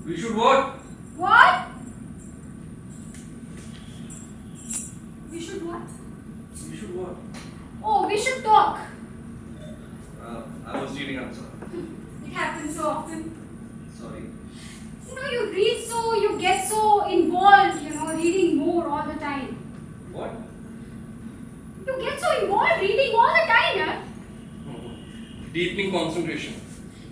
We should what? What? We should what? We should what? Oh, we should talk. I was reading answer. It happens so often. Sorry. You read so, you get so involved, reading more all the time. What? You get so involved reading all the time, yeah? Deepening concentration.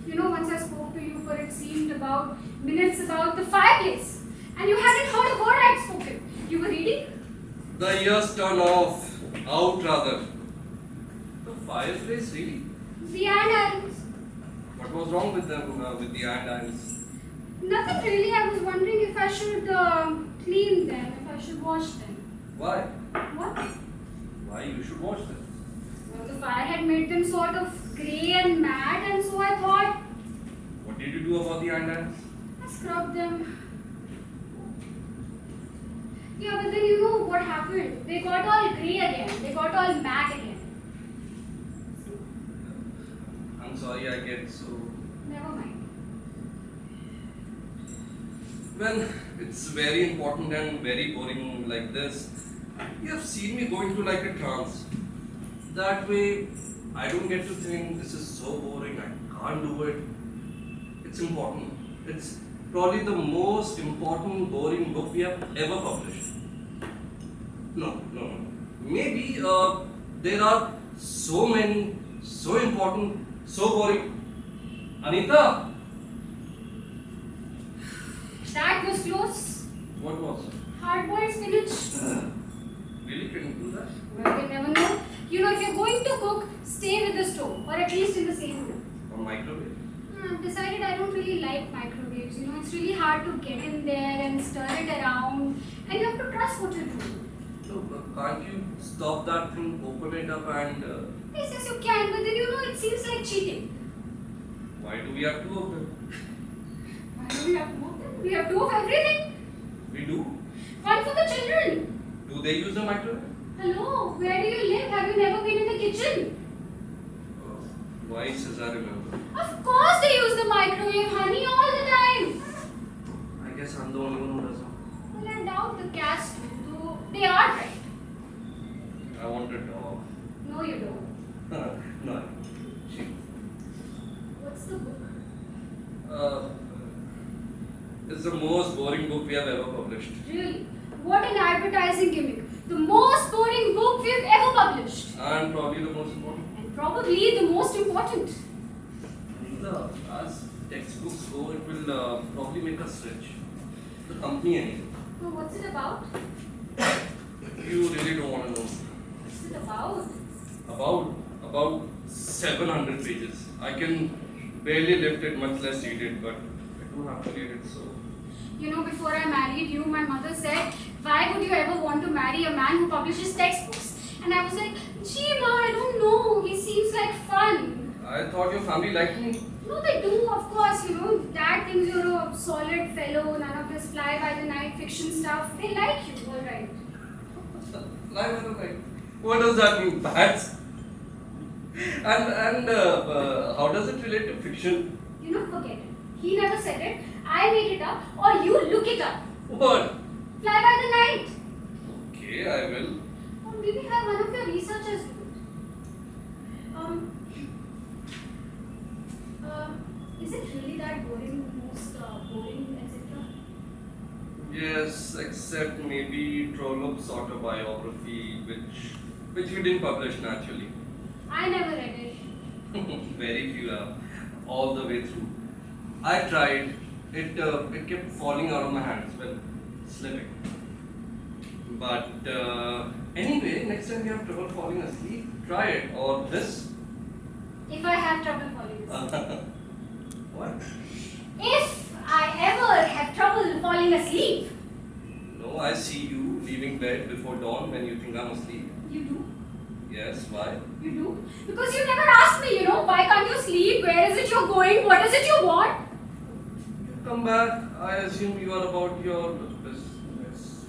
Once I spoke to you for it seemed about minutes about the fireplace. And you hadn't heard a word I'd spoken. You were reading? The ears turn off. Out rather. The fireplace, really? The andirons. What was wrong with them, with the andirons? Nothing really. I was wondering if I should clean them, if I should wash them. Why? What? Why you should wash them? Well, the fire had made them sort of grey and matte, and so I thought. What did you do about the andirons? I scrubbed them. Yeah, but then you know what happened? They got all grey again. They got all matte again. I'm sorry, I get so... Never mind. When it's very important and very boring like this, you have seen me going through like a trance. That way, I don't get to think this is so boring, I can't do it. It's important. It's probably the most important boring book we have ever published. No. Maybe there are so many, so important, so boring. Anita! That was close. What was? Hard-boiled spinach. Really, can you do that? Well, you never know. If you're going to cook, stay with the stove, or at least in the same room. Or microwave? I've decided I don't really like microwaves. It's really hard to get in there and stir it around, and you have to trust what you're doing. So, can't you stop that thing, open it up and... Yes, you can, but then it seems like cheating. Why do we have two of them? Why do we have two of them? We have two of everything. We do? One for the children. Do they use the microwave? Hello, where do you live? Have you never been in the kitchen? Twice as I remember. Of course they use the microwave, honey, all the time. I guess I'm the only one who doesn't. Well, I doubt the cats do, though they are right. I want a dog. No, you don't. No. She. What's the book? It's the most boring book we have ever published. Really? What an advertising gimmick. The most boring book we've ever published. And probably the most important. And probably the most important. As textbooks go, it will probably make us rich. The company anyway. So what's it about? You really don't want to know. What's it about? About 700 pages. I can barely lift it, much less read it, but I do have to read it, so... Before I married you, my mother said, why would you ever want to marry a man who publishes textbooks? And I was like, gee ma, I don't know, he seems like fun. I thought your family liked me. No, they do, of course, Dad thinks you're a solid fellow, none of this fly-by-the-night fiction stuff. They like you, alright. What does that mean? Bats? And how does it relate to fiction? Forget it. He never said it. I made it up, or you look it up. What? Fly by the night. Okay, I will. Or maybe have one of your researchers do it. Is it really that boring, most boring, etc.? Yes, except maybe Trollope's autobiography, which we didn't publish naturally. I never read it. Very few have, all the way through. I tried. It kept falling out of my hands, well, slipping. But anyway, next time you have trouble falling asleep, try it. Or this. If I have trouble falling asleep. What? If I ever have trouble falling asleep. No, I see you leaving bed before dawn when you think I'm asleep. You do? Yes, why? You do? Because you never asked me, why can't you sleep? Where is it you're going? What is it you want? Come back. I assume you are about your business.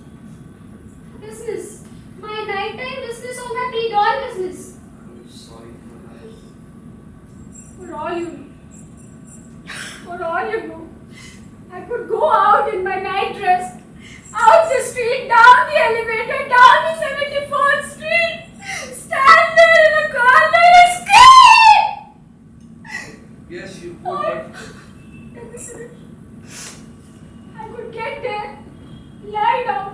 Business? My nighttime business or my pre-dawn business? I'm sorry for that. For all you know. For all you know. I could go elevator down to 74th Street, stand there in a corner and scream! Yes, you could, Or, but let me finish. I could get there, lie down,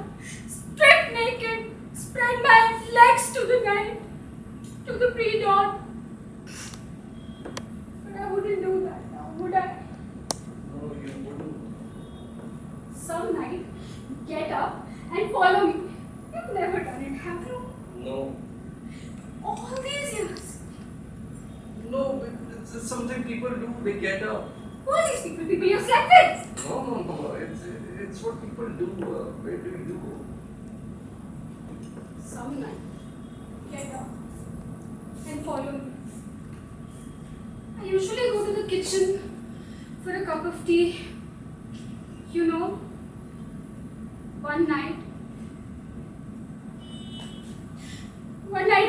stripped naked, spread my legs to the night, to the pre-dawn. But I wouldn't do that now, would I? no, you wouldn't. Some night, get up and follow me. You've never done it, have you? No. All these years. No, it's something people do. They get up. Who are these people? People you slept with? No. It's what people do. Where do you go? Some night, get up and follow me. I usually go to the kitchen for a cup of tea. You know, one night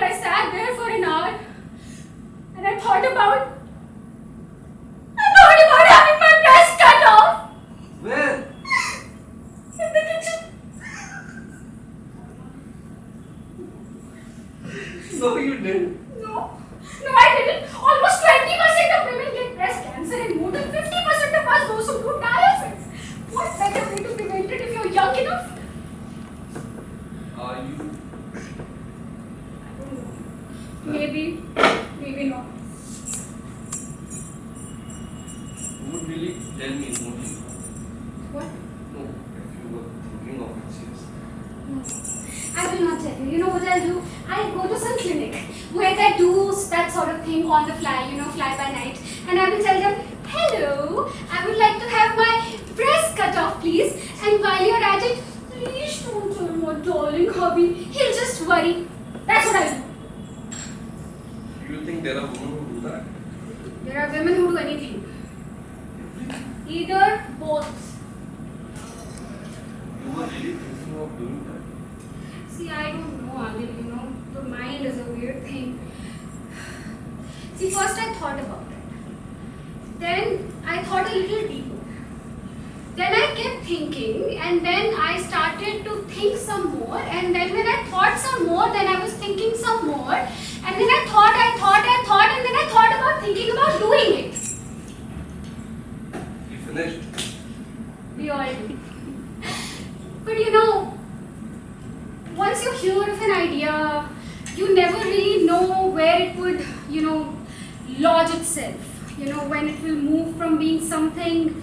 I sat there for an hour and I thought about having my breast cut off Where? in the kitchen. No, you didn't. No, I didn't. Almost 20% of women get breast cancer and more than 50% of us those who do die of it. What better way to prevent it if you're young enough? Are you? I don't know. Maybe not. You would really tell me, won't you? What? No, if you were thinking of it seriously. No. I will not tell you. You know what I'll do? I'll go to some clinic where they do that sort of thing on the fly, fly by night. And I will tell them, hello, I would like to have my breast cut off, please. And while you're at it, please don't tell my darling hubby. He'll just worry. That's what I'll do. Do you think there are women who do that? There are women who do anything. Either both. You were really thinking of doing that? See, I don't know, Adil, the mind is a weird thing. See, first I thought about it. Then I thought a little deeper. Then I kept thinking, and then I started to think some more, and then when I thought some more, then I was thinking some more, and then I thought, and then I thought about thinking about doing it. You finished? We all do. But once you hear of an idea, you never really know where it would, lodge itself. When it will move from being something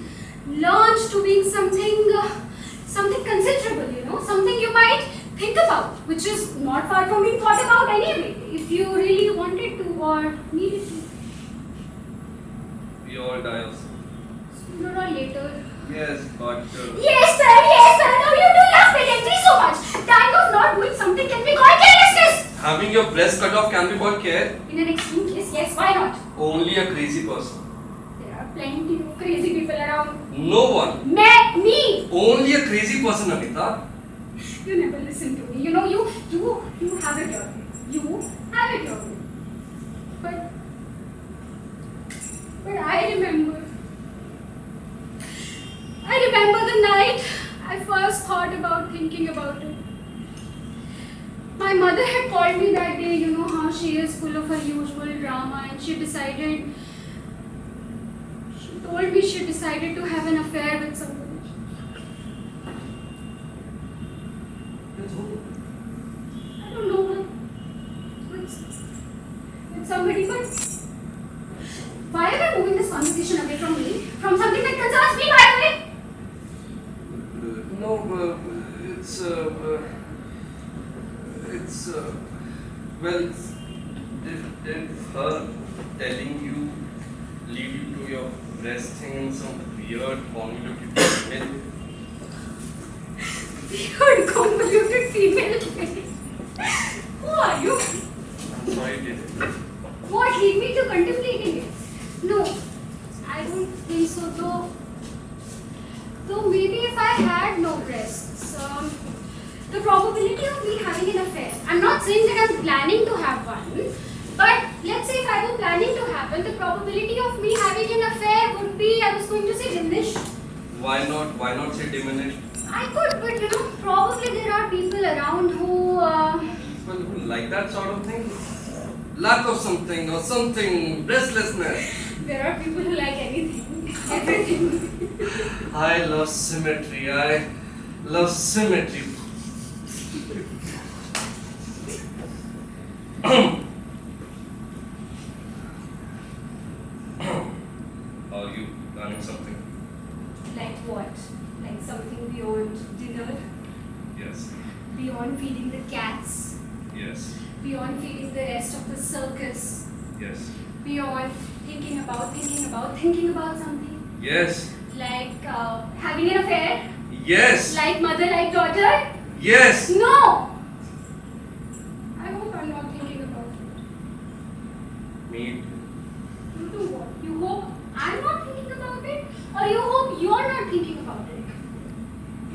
large to being something considerable, something you might think about, which is not far from being thought about anyway, if you really wanted to or needed to. We all die of Sooner or later. Yes, but... Yes, sir. Now you do love pedantry so much. Dying of not doing something can be called carelessness. having your breast cut off can be called care? In an extreme case, yes. Why not? Only a crazy person. There are plenty of crazy people around. No one. Me. Only a crazy person, Anita. You never listen to me. You have it your way. You have it your way. But I remember the night I first thought about thinking about it. My mother had called me that day, you know how she is full of her usual drama, and she told me she decided to have an affair with somebody. I don't know with somebody, but why am I moving this conversation away from me? From something that concerns me, by the way? No, did her telling you lead you to your breast thing in some weird convoluted email? Weird convoluted female thing. Who are you? I'm sorry, did it? What lead me to contemplating it? No, I don't think so. Though maybe if I had no breasts, the probability of me having an affair. I'm not saying that I'm planning to have one, but let's say if I were planning to have one, the probability of me having an affair would be, I was going to say, diminished. Why not say diminished? I could, but probably there are people around who. People who like that sort of thing? Lack of something or something, restlessness. There are people who like anything, everything. I love symmetry. I love symmetry. Are you planning something? Like what? Like something beyond dinner? Yes. Beyond feeding the cats? Yes. Beyond feeding the rest of the circus? Yes. Beyond thinking about something? Yes. Like having an affair? Yes. Like mother, like daughter? Yes. No! I hope I'm not thinking about it. Me. You do what? You hope I'm not thinking about it? Or you hope you're not thinking about it?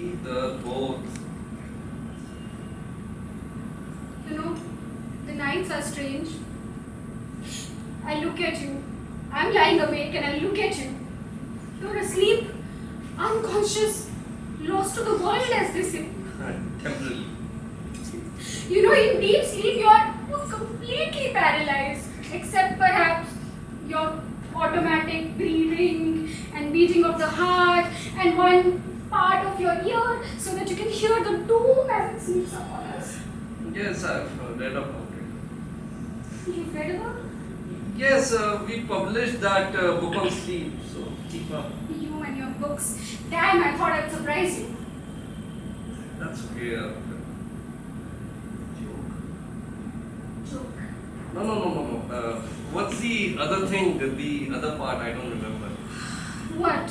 Either, both. The nights are strange. I look at you. I'm lying awake and I look at you. You're asleep, unconscious, lost to the world, as they say. Temporarily. In deep sleep, you're completely paralyzed, except perhaps your automatic breathing and beating of the heart and one part of your ear so that you can hear the doom as it sneaks up on us. Yes, I've read about it. You've read about it? Yes, we published that book on sleep, so keep up. You and your books. Damn, I thought I'd surprise you. That's okay. Joke. Joke. No. What's the other thing, the other part? I don't remember. What?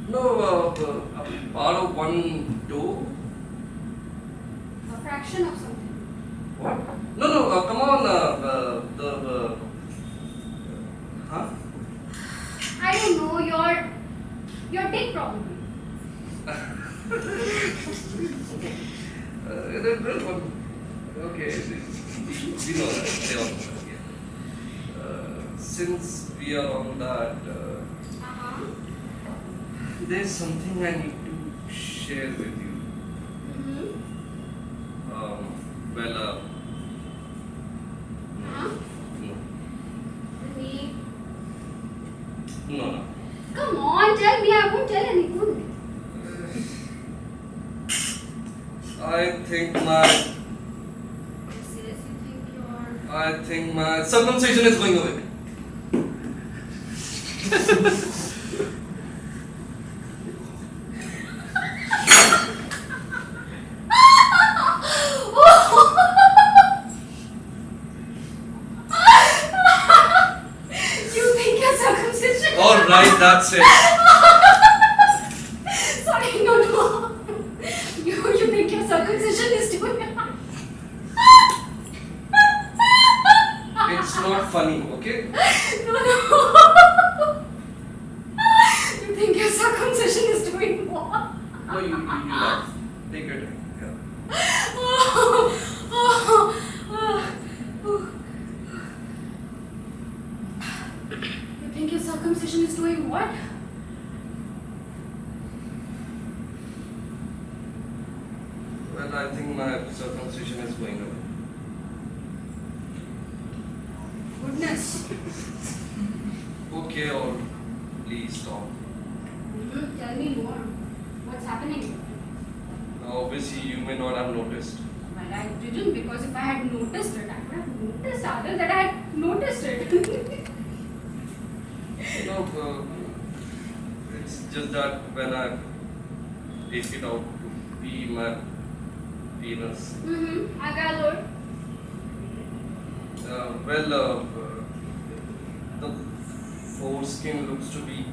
No, a part of one toe? A fraction of something. What? No, come on, huh? I don't know, your dick probably. Okay, we know that. They all know that. Yeah. Since we are on that, there's something I need to share with you. Well, Me? no. Come on, tell me, I won't tell anyone. I think my circumcision is going away. You think your circumcision? Alright, that's it. Sorry, no. You think your circumcision is doing It's not funny, okay? No. You think your circumcision is doing what? No, you laugh. Take your time. Yeah. You think your circumcision is doing what? Well, I think my circumcision is going away. Goodness. Okay, or please stop. Tell me more. What's happening? Now, obviously, you may not have noticed. Well, I didn't, because if I had noticed it, I would have noticed other that I had noticed it. It's just that when I take it out to pee my penis, I gathered. The foreskin looks to be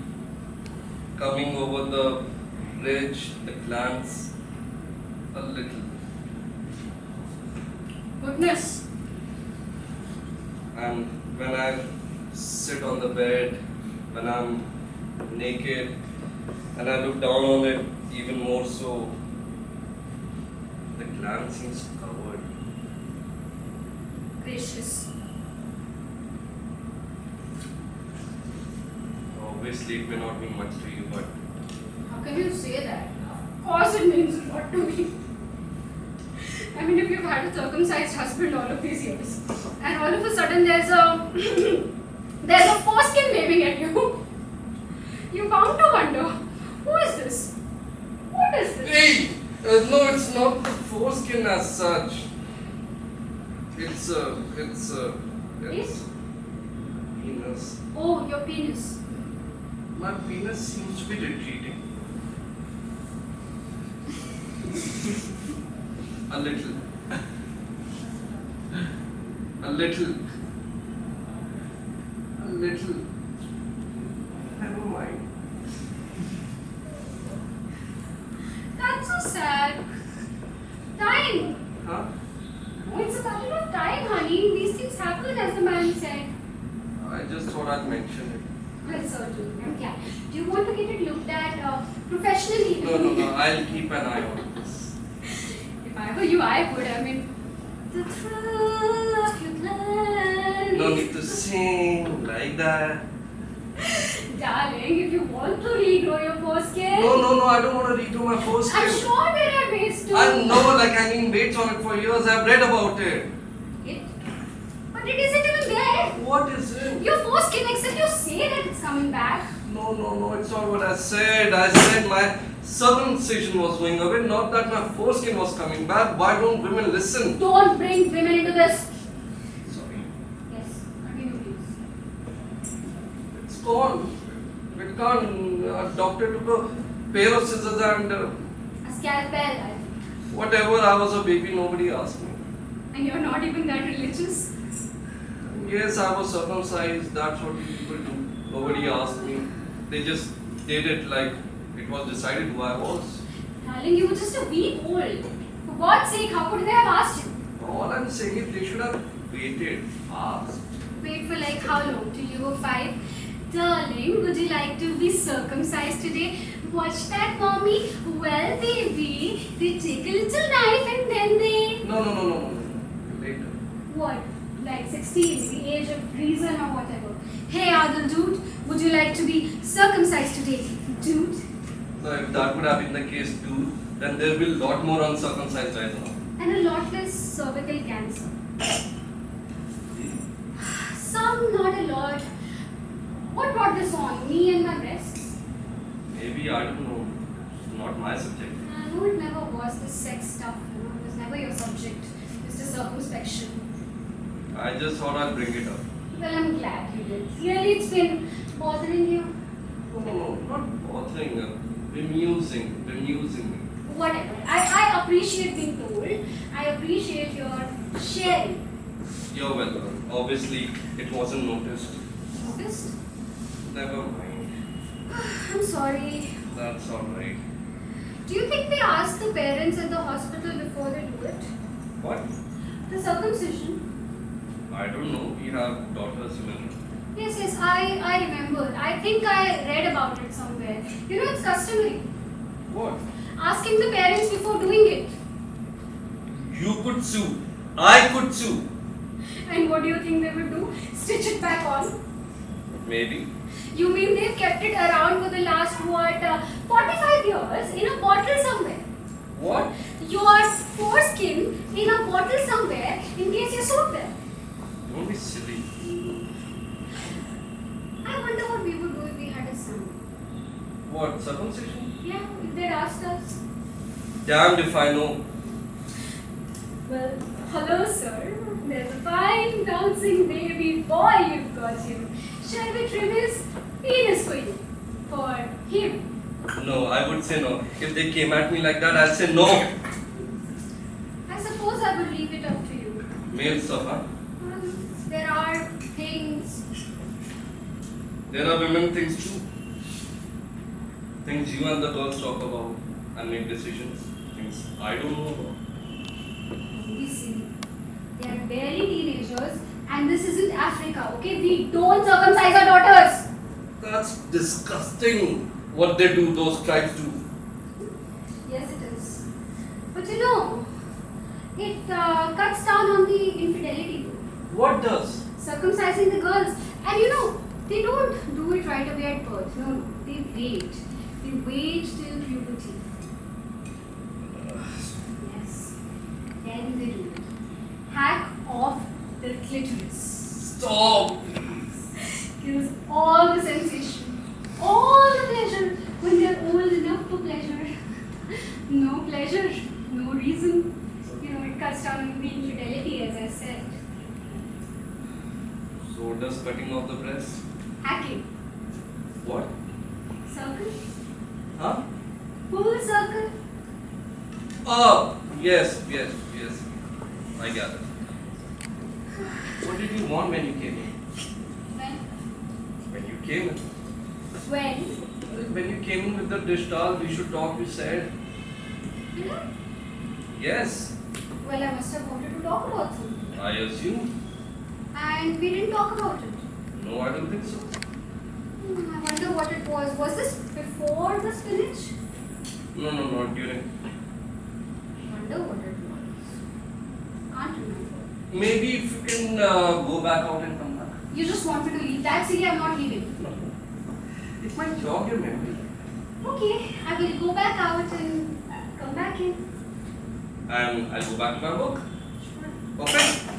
coming over the bridge, the glands, a little. Goodness. And when I sit on the bed, when I'm naked, and I look down on it even more so, the gland seems covered. Gracious. Obviously, it may not mean much to you, but How can you say that? course it means a lot to me. I mean, if you've had a circumcised husband all of these years, and all of a sudden there's a there's a foreskin waving at you, you bound to wonder, who is this? What is this? Hey! No, it's not the foreskin as such. It's penis. Oh, your penis. My penis seems to be retreating. A little. A little. A little. Never mind. That's so sad. Time. Huh? Oh, it's a matter of time, honey. These things happen, as the man said. I just thought I'd mention it. Well, certainly. I'm glad. Do you want to get it looked at professionally? No. I'll keep an eye on this. If I were you, I would. I mean, the thrill of your glance. No need to sing like that. Darling, if you want to regrow your foreskin. No, I don't want to redo my foreskin. I'm sure there are ways to. I know, like hanging weights on it for years. I've read about it. But it isn't even there. What is it? Your foreskin, except you say that it's coming back. No, it's not what I said. I said my circumcision was going away, not that my foreskin was coming back. Why don't women listen? Don't bring women into this. Sorry. Yes, continue please. It's gone. It gone. A doctor took a pair of scissors and A scalpel, I think. whatever. I was a baby, nobody asked me. And you're not even that religious. Yes, I was circumcised. That's what people do. Nobody asked me. They just did it like it was decided who I was. Darling, you were just a week old. For God's sake, how could they have asked you? All I'm saying is they should have waited, asked. Wait for like how long? Till you were 5? Darling, would you like to be circumcised today? Watch that, mommy. Well, baby, they take a little knife and then they... No. Later. What? Like 16, the age of reason or whatever. Hey, Adil dude, would you like to be circumcised today, dude? So if that would have been the case too, then there will be a lot more uncircumcised guys now. And a lot less cervical cancer. Some, not a lot. What brought this on? Me and my breasts? Maybe, I don't know. Not my subject. No, it never was. This sex stuff, it was never your subject. Mr. Circumspection. I just thought I'd bring it up. Well, I'm glad you did. Really, it's been bothering you? No, not bothering her. Bemusing me. Whatever. I appreciate being told. I appreciate your sharing. You're welcome. Obviously, it wasn't noticed. Noticed? Never mind. I'm sorry. That's alright. Do you think they ask the parents at the hospital before they do it? What? The circumcision? I don't know. We have daughters, remember? Yes, I remember. I think I read about it somewhere. You know, it's customary. What? Asking the parents before doing it. You could sue. I could sue. And what do you think they would do? Stitch it back on? Maybe. You mean they've kept it around for the last, 45 years in a bottle somewhere? What? Your foreskin in a bottle somewhere in case you're soaked there. Don't be silly. I wonder what we would do if we had a son. What? Circumcision? Yeah, if they'd asked us. Damned if I know. Well, hello, sir. There's a fine bouncing baby boy you've got here. Shall we trim his penis for you? For him? No, I would say no. If they came at me like that, I'd say no. I suppose I would leave it up to you. Male stuff, huh? There are things. There are women things too. Things you and the girls talk about and make decisions. Things I don't know about. Don't be silly. They are barely teenagers and this isn't Africa, okay? We don't circumcise our daughters. That's disgusting. What they do, those tribes do. Yes, it is. But you know, it cuts down on the infidelity though. What does? Circumcising the girls. And you know, they don't do it right away at birth. No, they wait. They wait till puberty. then they do it. Hack off the clitoris. Stop! Kills all the sensation, all the pleasure when they're old enough for pleasure. No pleasure, no reason. It cuts down on the infidelity, as I said. So does cutting off the breast? Hacking. What? Circle. Huh? Full circle. Oh, yes. I got it. What did you want when you came in? When? When you came in? When? When you came in with the dish towel, we should talk, you said. Did I? Yes, Well, I must have wanted to talk about something. I assume. And we didn't talk about it. No, I don't think so. I wonder what it was. Was this before the spinach? No, not during. I wonder what it was. Can't remember. Maybe if you can go back out and come back. You just want me to leave. That's it, I'm not leaving. No. It might jog your memory. Okay, I will go back out and come back in. And I'll go back to my work. Sure. Perfect.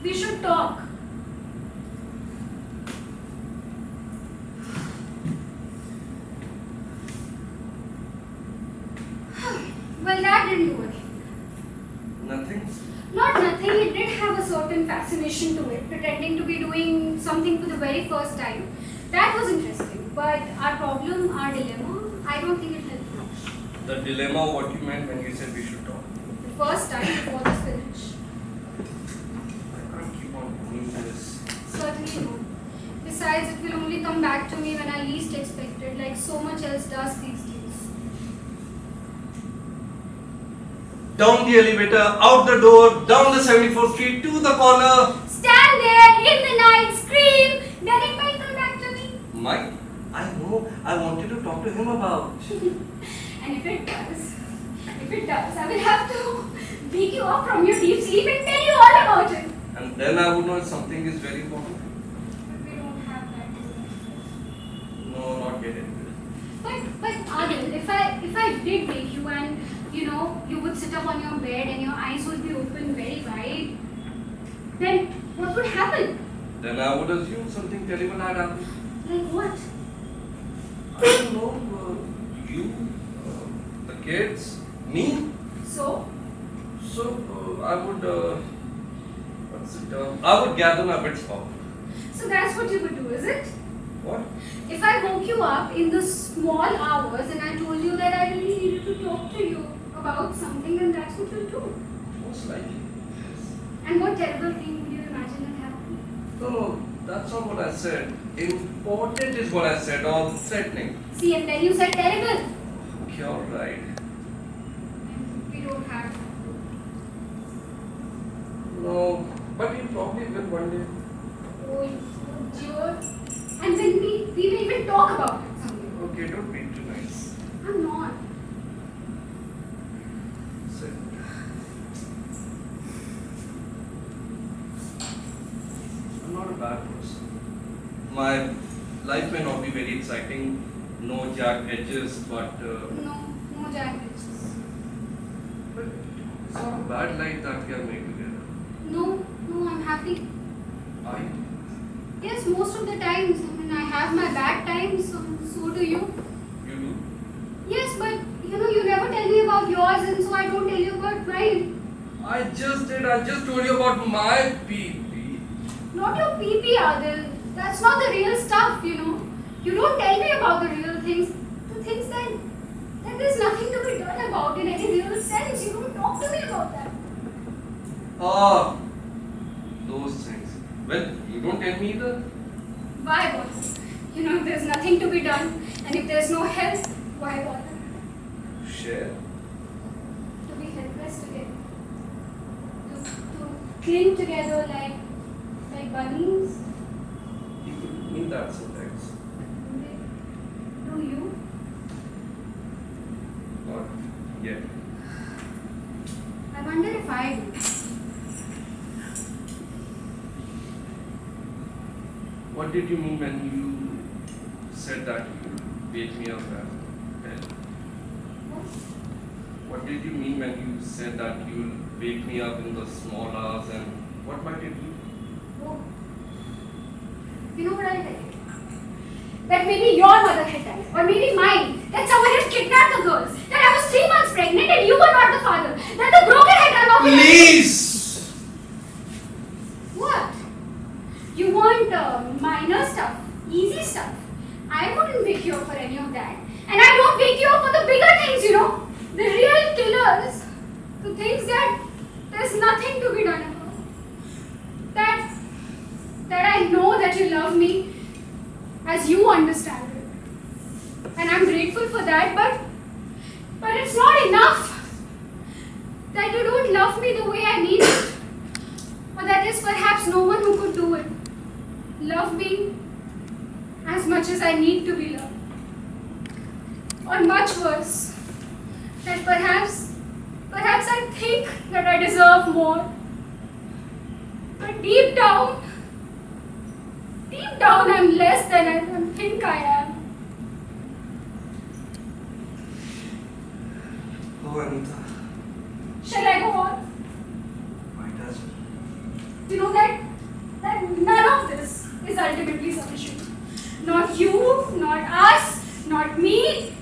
We should talk. Well, that didn't do it. Nothing? Not nothing, it did have a certain fascination to it, pretending to be doing something for the very first time. That was interesting, but our problem, our dilemma, I don't think it helped much. The dilemma, what you meant when you said we should talk. The first time before the spinach. I can't keep on doing this. Certainly no. Besides, it will only come back to me when I least expect it, like so much else does these days. Down the elevator, out the door, down the 74th Street, to the corner. Stand there in the night, scream, then it might come back to me. Mike, I know, I wanted to talk to him about. And if it does, I will have to wake you up from your deep sleep and tell you all about it. And then I would know if something is very important. But we don't have that. No, not yet. But Adil, if I did wake you and you would sit up on your bed and your eyes would be open very wide, then what would happen? Then I would assume something terrible had happened. Like what? I don't know, you, the kids, me. So? So I would, I would gather my bits up. So that's what you would do, is it? What? If I woke you up in the small hours and I told you that I really needed to talk to you about something, then that's what you'll do. Most likely. Yes. And what terrible thing would you imagine that happened? No, that's not what I said. Important is what I said, or threatening. See, and then you said terrible. Okay, alright. And we don't have that. No, but you probably will one day. Oh, dear. And then we may even talk about it someday. Okay, don't be too nice. I'm not. Sit. I'm not a bad person. My life may not be very exciting, no jagged edges, but No jackets. it's not a bad life that we have made together. No, I'm happy. Are you? Yes, most of the times. I mean, I have my bad times, so do you. You do? Yes, but you never tell me about yours, and so I don't tell you about mine. I just did. I just told you about my PP. Not your PP, Adil. That's not the real stuff, You don't tell me about the real things. The things that there's nothing to be done about in any real sense. You don't talk to me about that. Ah, those things. Well, you don't tell me either. Why bother? If there's nothing to be done, and if there's no help, why bother? Share. To be helpless together. To cling together like bunnies. People mean that sometimes. Do you? Not yet. I wonder if I do. What did you mean when you said that you wake me up at 10? What did you mean when you said that you will wake me up in the small hours, and what might it be? Oh. You know what I'll tell you? That maybe your mother had died, or maybe mine, that someone had kidnapped the girls, that I was 3 months pregnant and you were not the father, that the broker had run off. Please! What? You want minor stuff, easy stuff. I wouldn't wake you up for any of that. And I don't wake you up for the bigger things, the real killers, the things that there's nothing to be done about. That I know that you love me as you understand it. And I'm grateful for that, but it's not enough that you don't love me the way I need it. Or that is perhaps no one who could do it. Love me as much as I need to be loved. Or much worse, that perhaps I think that I deserve more. But deep down, I'm less than I think I am. Oh, Anita. Shall I go on? Why does it? You know that none of this is ultimately sufficient. Not you, not us, not me.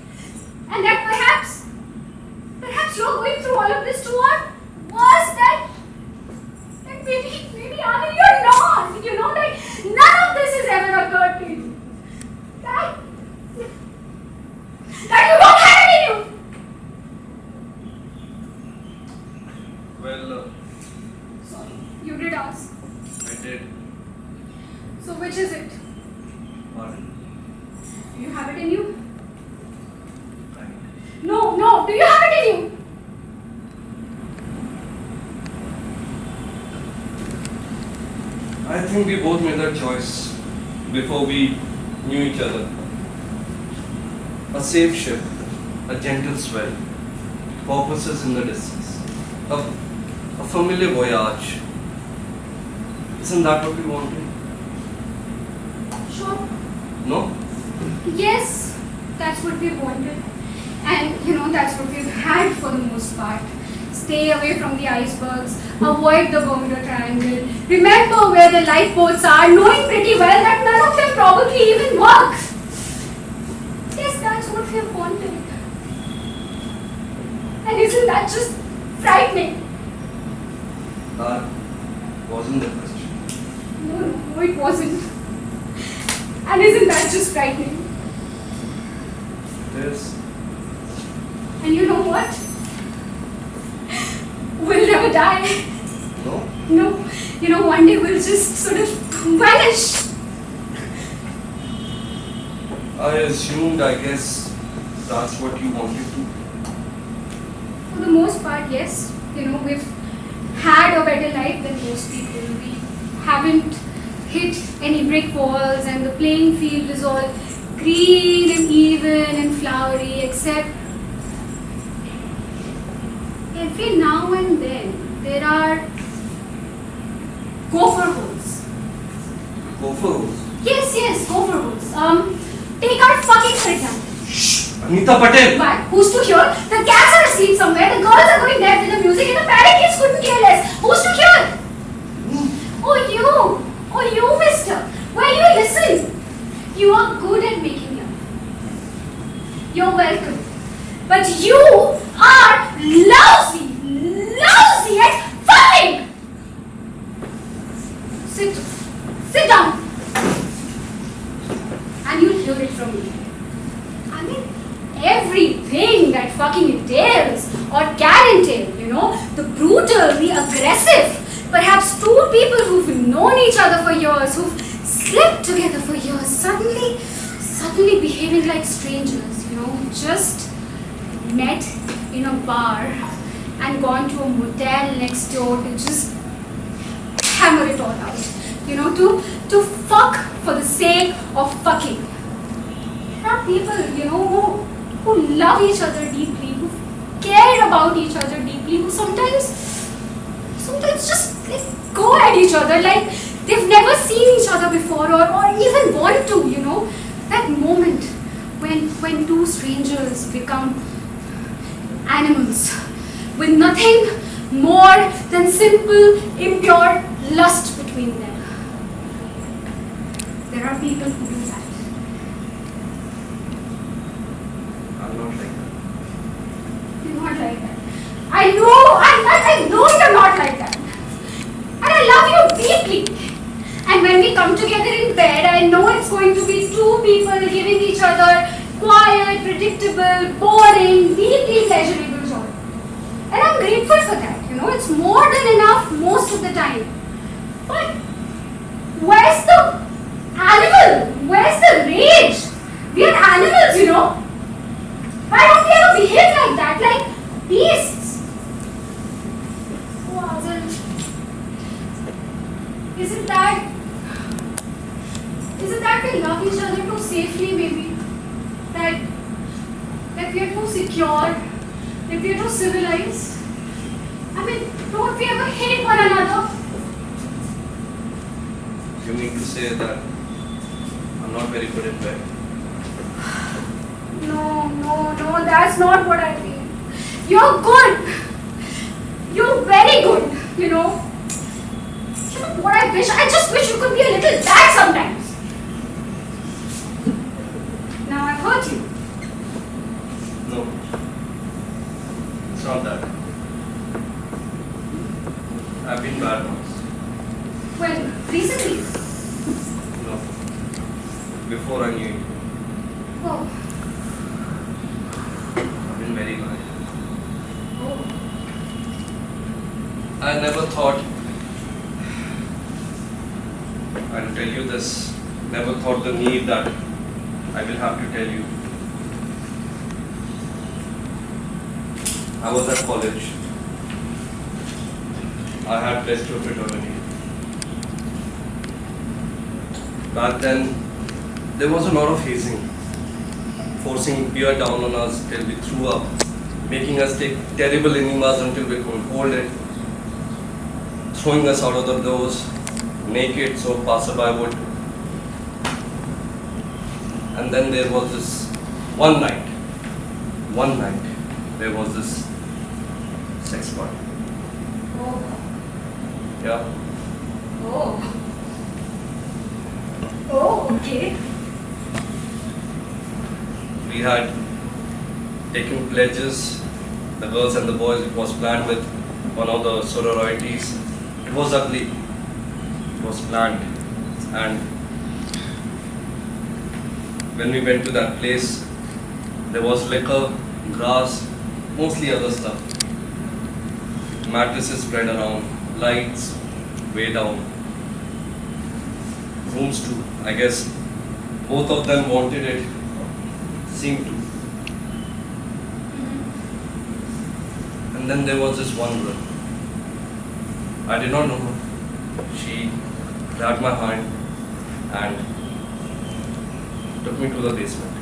And that perhaps you're going through all of this too, or worse, that maybe Anil, you're not. That none of this has ever occurred to you. That you don't have it in you. Well, Sorry, you did ask. I did. So which is it? Pardon. Do you have it in you? Right. No, do you have it in you? I think we both made that choice before we knew each other. A safe ship, a gentle swell, purposes in the distance, a familiar voyage. Isn't that what we wanted? Sure. No? Yes, that's what we wanted. And that's what we've had for the most part. Stay away from the icebergs, avoid the Bermuda Triangle, remember where the lifeboats are, knowing pretty well that none of them probably even work. Yes, that's what we've wanted. And isn't that just frightening? That wasn't the question. No, it wasn't. And isn't that just frightening? It is. And you know what? We'll never die. No? No. One day we'll just sort of vanish. I assumed, I guess, that's what you wanted to. For the most part, yes. We've had a better life than most people. We haven't hit any brick walls, and the playing field is all green and even and flowery, except every now and then there are gopher holes. Gopher holes? Yes, gopher holes. Take our fucking for example. Shh! Anita Patel! But who's to hear? The cats are asleep somewhere, the girls are going deaf with the music, and the parrot kids couldn't care less. Who's to hear? Oh, you, mister. Why you listen? You Perhaps two people who've known each other for years, who've slept together for years, suddenly behaving like strangers, just met in a bar and gone to a motel next door to just hammer it all out, to fuck for the sake of fucking. There are people, who love each other deeply, who care about each other deeply, who sometimes just go at each other like they've never seen each other before or even want to, that moment when two strangers become animals with nothing more than simple, impure lust between them. There are people who do that. I'm not like that. You're not like that. I know you're not like that. And I love you deeply. And when we come together in bed, I know it's going to be two people giving each other quiet, predictable, boring, deeply pleasurable joy. And I'm grateful for that. It's more than enough most of the time. But where's the animal? Where's the rage? We are animals, Why don't we ever behave like that? Like beasts? Oh, Azal. Isn't that we love each other too safely, maybe? That we are too secure, that we are too civilized? I mean, don't we ever hate one another? You mean to say that I'm not very good at bed? No, that's not what I mean. You're good. You're very good, You know what I just wish you could be a little bad sometimes. Now I've hurt you. No. It's not that. I've been bad once. When? Recently? No. Before I knew you. Oh. I've been very bad. Oh. I never thought I'll tell you this. Never thought the need that I will have to tell you. I was at college. I had best of fraternity. Back then, there was a lot of hazing, forcing beer down on us till we threw up, making us take terrible enemas until we could hold it, throwing us out of the doors, naked so passerby would. And then there was this one night, there was this sex party. Oh. Yeah. Oh. Oh, okay. We had taken pledges, the girls and the boys. It was planned with one of the sororities. It was ugly. It was planned. And when we went to that place, there was liquor, grass, mostly other stuff. Mattresses spread around, lights way down. Rooms too. I guess both of them wanted it, seemed to. And then there was this one girl. I did not know her. She grabbed my hand and took me to the basement.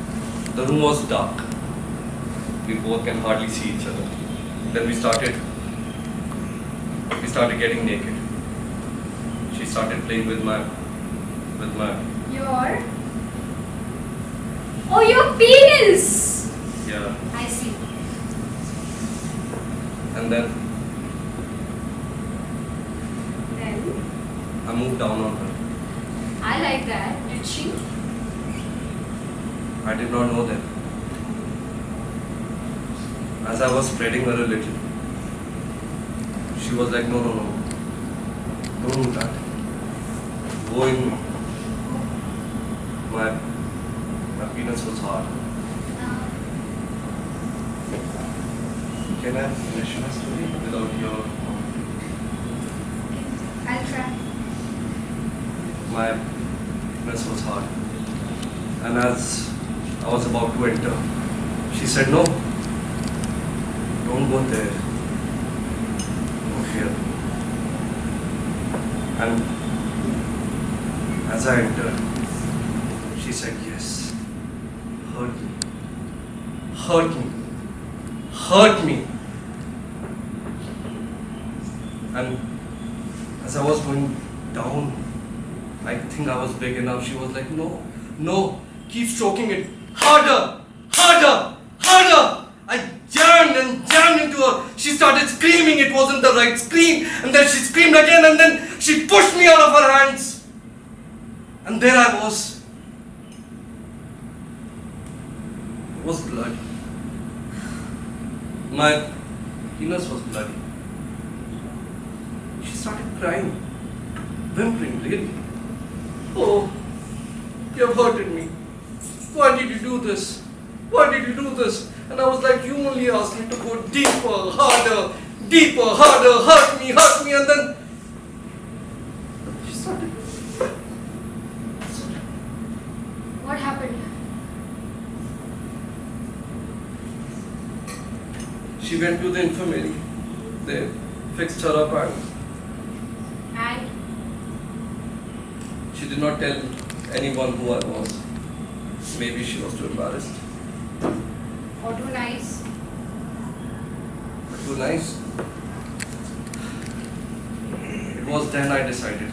The room was dark. We both can hardly see each other. Then we started getting naked. She started playing with my Your? Oh, your penis! yeah. I see. And then Then, I moved down on her. I like that. Did she? I did not know that. As I was spreading her a little, she was like, no. Don't do that. Go in. My penis was hard. Can I finish my story without your... My mess was hard. And as I was about to enter, she said, no, don't go there. Go here. And as I entered, she said, yes, hurt me. Hurt me. Hurt me. And as I was going down, I think I was big enough. She was like, no, no, keep stroking it. Harder, harder, harder. I jammed and jammed into her. She started screaming. It wasn't the right scream. And then she screamed again and then she pushed me out of her hands. And there I was. It was blood. My penis was bloody. She started crying, whimpering, really. Oh, you have hurted me. Why did you do this? Why did you do this? And I was like, you only asked me to go deeper, harder, hurt me, and then she started. What happened? She went to the infirmary. They fixed her up and And she did not tell anyone who I was. Maybe she was too embarrassed. or too nice? Too nice. It was then I decided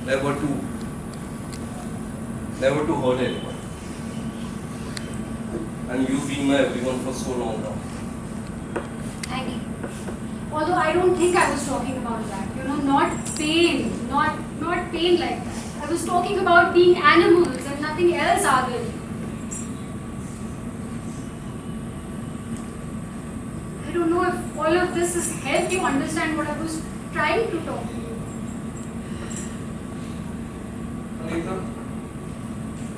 never to hurt anyone. And you being my everyone for so long now. Thank you. Although I don't think I was talking about that. Not pain. Not pain like that. I was talking about being animals and nothing else, Adil. I don't know if all of this has helped you understand what I was trying to talk to you. Anita,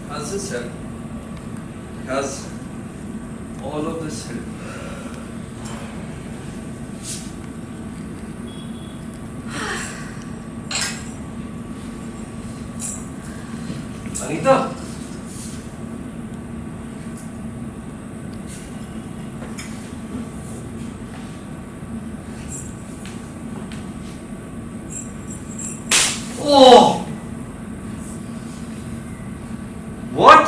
has this helped? Has all of this helped? Anita! Oh! What?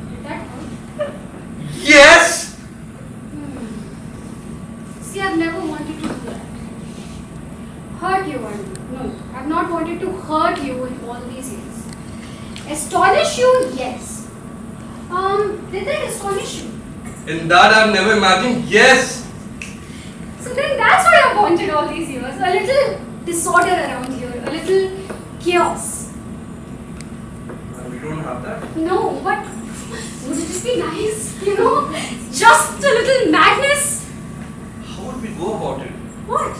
Did that hurt? Yes! See, I've never wanted to do that. Hurt you, Adil. No, I've not wanted to hurt you in all these years. Astonish you? Yes. Did that astonish you? In that I've never imagined, yes! So then that's what I've wanted all these years. A little disorder around here, a little chaos. We don't have that. No, but wouldn't it be nice? Just a little madness. How would we go about it? What?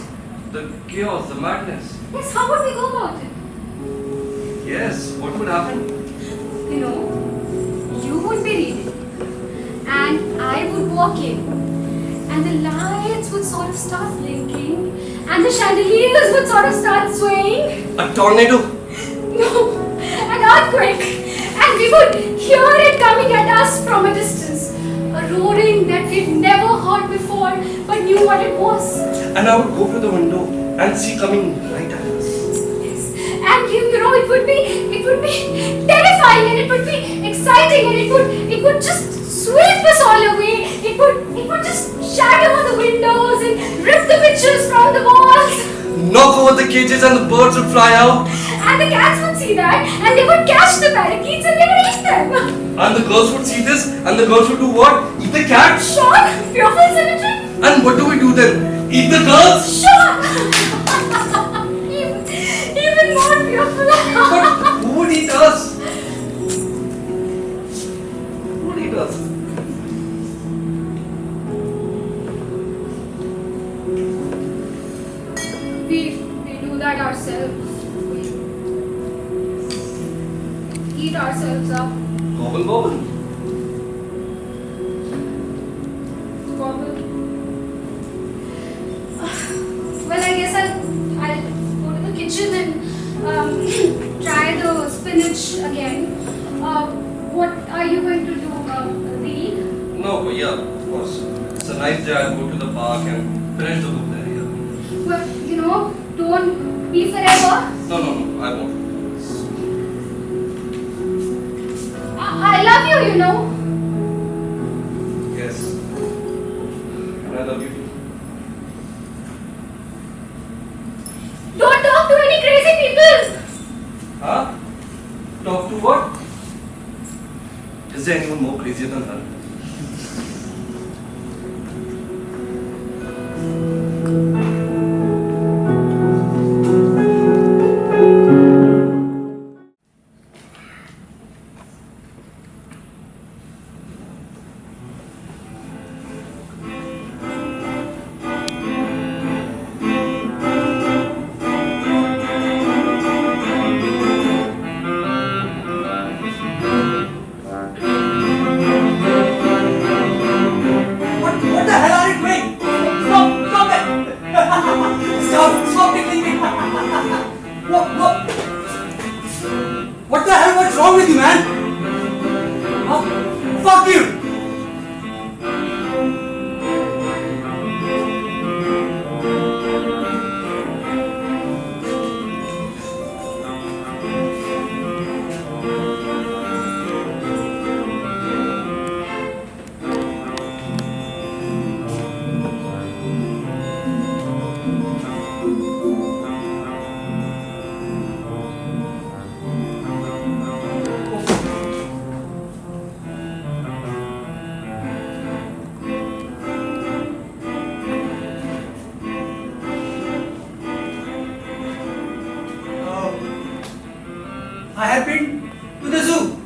The chaos, the madness. Yes, how would we go about it? Yes, what would happen? You would be reading, and I would walk in. And the lights would sort of start blinking, and the chandeliers would sort of start swaying. A tornado? No, an earthquake. And we would hear it coming at us from a distance. A roaring that we'd never heard before, but knew what it was. And I would go to the window and see coming right at us. Yes. And it would be terrifying, and it would be exciting, and it would just sweep us all away. It would just shatter the windows and rip the pictures from the walls. Knock over the cages and the birds would fly out. And the cats would see that, and they would catch the parakeets and they would eat them. And the girls would see this, and the girls would do what? Eat the cats? Sure, fearful symmetry. And what do we do then? Eat the girls? Sure. even more fearful. But who would eat us? Who would eat us? We do that ourselves. We eat ourselves up. Gobble gobble. Gobble. Well, I guess I'll go to try the spinach again. What are you going to do? Read? No, yeah, of course. It's a nice day. I'll go to the park and finish the book there, yeah. But don't be forever. No, I won't. I love you, Yes. And I love you too. Don't talk to any crazy people. Huh? Talk to what? Is there anyone more crazier than her? What the hell are you doing? Stop it! Stop tickling me! What the hell? What's wrong with you, man? Huh? Fuck you! I have been to the zoo.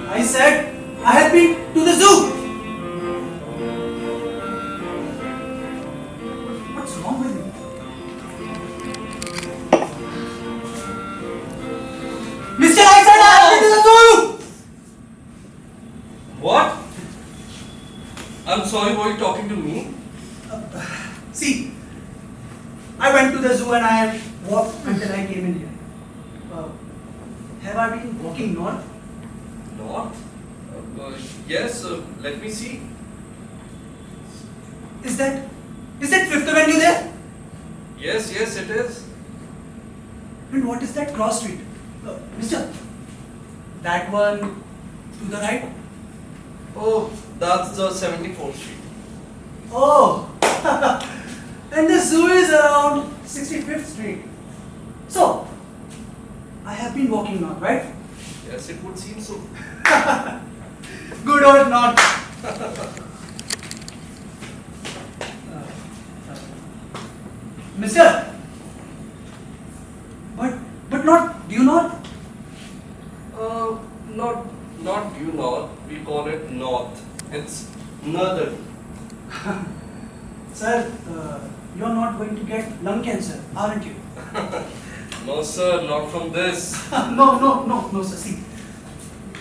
I said I have been to the zoo. What's wrong with you? Mr. I said I have been to the zoo. What? I'm sorry, were you talking to me? See, I went to the zoo and I walked until I came in here. Have I been walking north? Not? Yes, let me see. Is that Fifth Avenue there? Yes, it is. And what is that cross street? Mister, that one to the right? Oh, that's the 74th Street. Oh, and the zoo is around 65th Street. So, I have been walking north, right? Yes, it would seem so. Good or not? Mister, but not, do you not? Not due north. We call it north. It's northern. Sir, you're not going to get lung cancer, aren't you? No, sir, not from this. No, sir. See,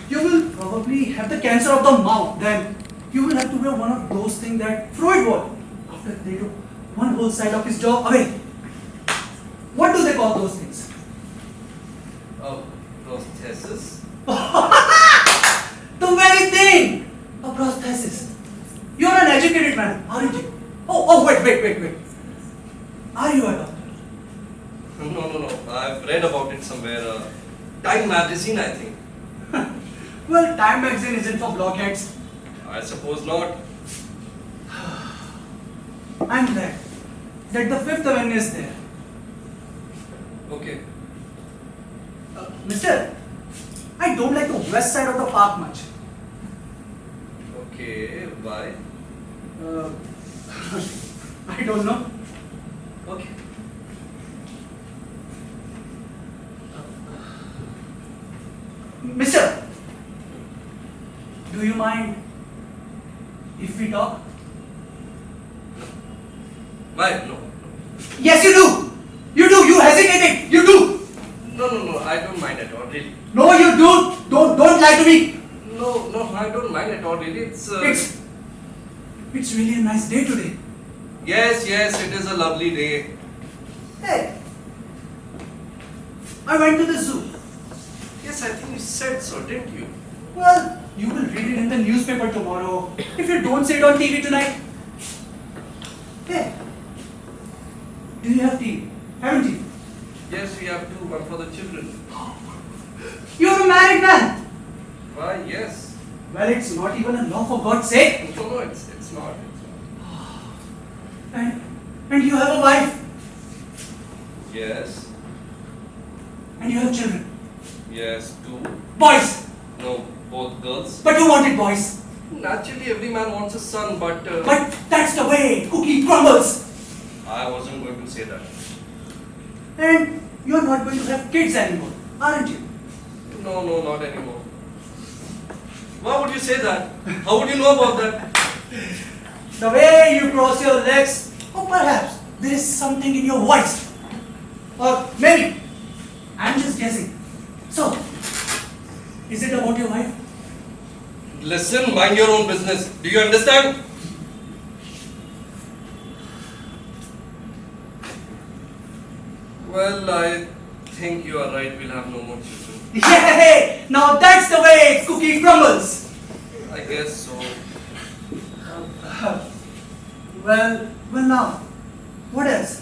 you will probably have the cancer of the mouth. Then you will have to wear one of those things that Freud wore after they took one whole side of his jaw away. What do they call those things? Oh, prosthesis. The very thing! A prosthesis. You're an educated man, aren't you? Oh, wait. Are you a doctor? No. I've read about it somewhere. Time magazine, I think. Well, Time magazine isn't for blockheads. I suppose not. I'm glad that the Fifth Avenue is there. Okay. Mister, I don't like the west side of the park much. Okay, why? I don't know. Okay. Mister, do you mind if we talk? Why? No. Yes, you do. hesitating. You do. No, I don't mind at all, really. No, you do. Don't lie to me. No, I don't mind at all, really. It's really a nice day today. Yes, it is a lovely day. Hey, I went to the zoo. Yes, I think you said so, didn't you? Well, you will read it in the newspaper tomorrow if you don't see it on TV tonight. Hey, do you have tea? Haven't you? Yes, we have two, one for the children. You're a married man. Why, yes. Well, it's not even a law for God's sake. No, it's not. And you have a wife. Yes, And you have children. yes, two. Boys. No, both girls. But you wanted boys. Naturally, every man wants a son, but But that's the way cookie crumbles. I wasn't going to say that. And you're not going to have kids anymore, aren't you? No, not anymore. Why would you say that? How would you know about that? The way you cross your legs, or perhaps there is something in your voice. Or maybe, I'm just guessing. So, is it about your wife? Listen, mind your own business. Do you understand? Well, I think you are right. We'll have no more children. Yay! Now that's the way cookie crumbles. I guess so. Well now, what else?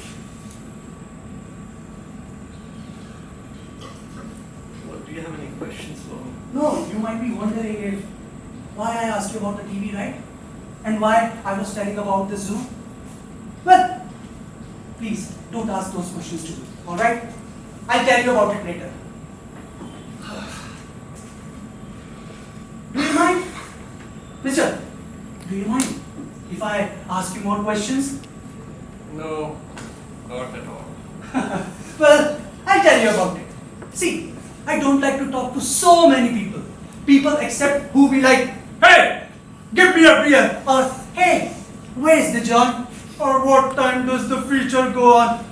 What, do you have any questions for me? No, you might be wondering if why I asked you about the TV, right? And why I was telling about the zoo. Well, please don't ask those questions to me, alright? I'll tell you about it later. Do you mind? Mister, do you mind if I ask you more questions? No, not at all. Well, I'll tell you about it. See, I don't like to talk to so many people. People except who be like, hey, give me a beer. Or, hey, where's the John? Or what time does the feature go on?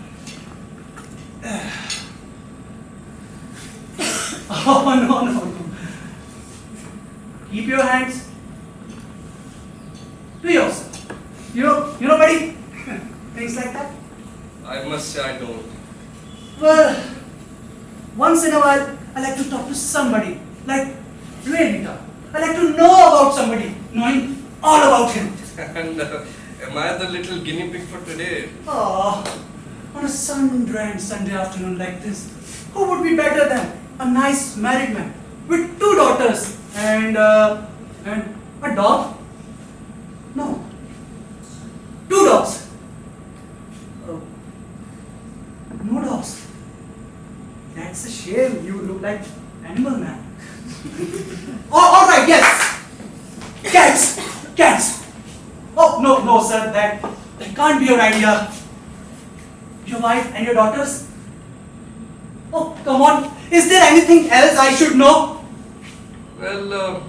Oh, no. Keep your hands to yourself. You know, buddy? Things like that. I must say I don't. Well, once in a while, I like to talk to somebody. Like, really talk. I like to know about somebody, knowing all about him. And am I the little guinea pig for today? Oh, on a sun-drenched Sunday afternoon like this, who would be better than a nice married man with 2 daughters and a dog? No, 2 dogs. No dogs. That's a shame. You look like animal man. All right, yes. Cats. Oh no, sir. That can't be your idea. Your wife and your daughters. Oh, come on. Is there anything else I should know? Well,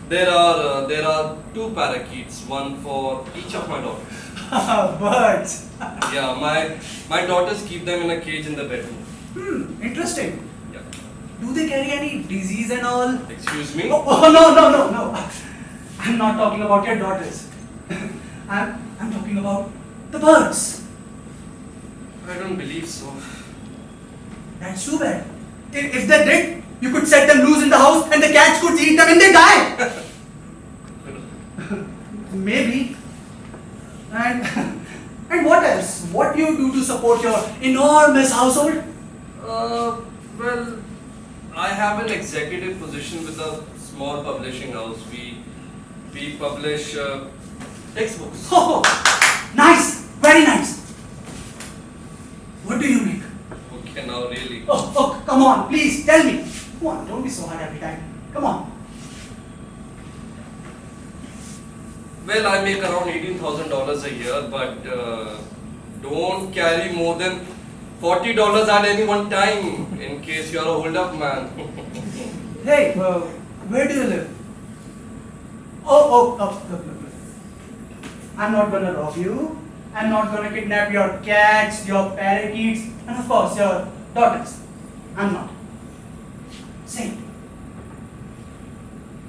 there are 2 parakeets, one for each of my daughters. Birds. Yeah, my daughters keep them in a cage in the bedroom. Interesting. Yeah. Do they carry any disease and all? Excuse me? Oh, no. I'm not talking about your daughters. I'm talking about the birds. I don't believe so. That's too bad. If they did, you could set them loose in the house and the cats could eat them and they die. Maybe. And what else? What do you do to support your enormous household? Well, I have an executive position with a small publishing house. We publish textbooks. Oh, nice, very nice. What do you make? Okay, now really. Oh, come on, please tell me. Come on, don't be so hard every time. Come on. Well, I make around $18,000 a year, but don't carry more than $40 at any one time in case you are a hold-up man. Hey, where do you live? Oh, look. I'm not gonna rob you. I'm not gonna kidnap your cats, your parakeets, and of course your daughters. I'm not. Say it.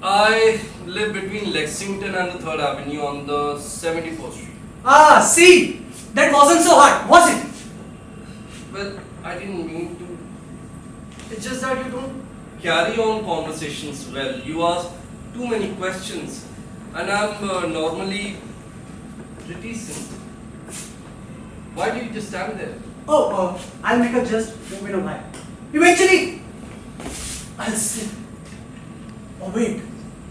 I live between Lexington and the 3rd Avenue on the 74th Street. Ah, see? That wasn't so hard, was it? Well, I didn't mean to. It's just that you don't carry on conversations well. You ask too many questions, and I'm normally reticent. Why do you just stand there? Oh, I'll make a just move in a while. Eventually, I'll sit or wait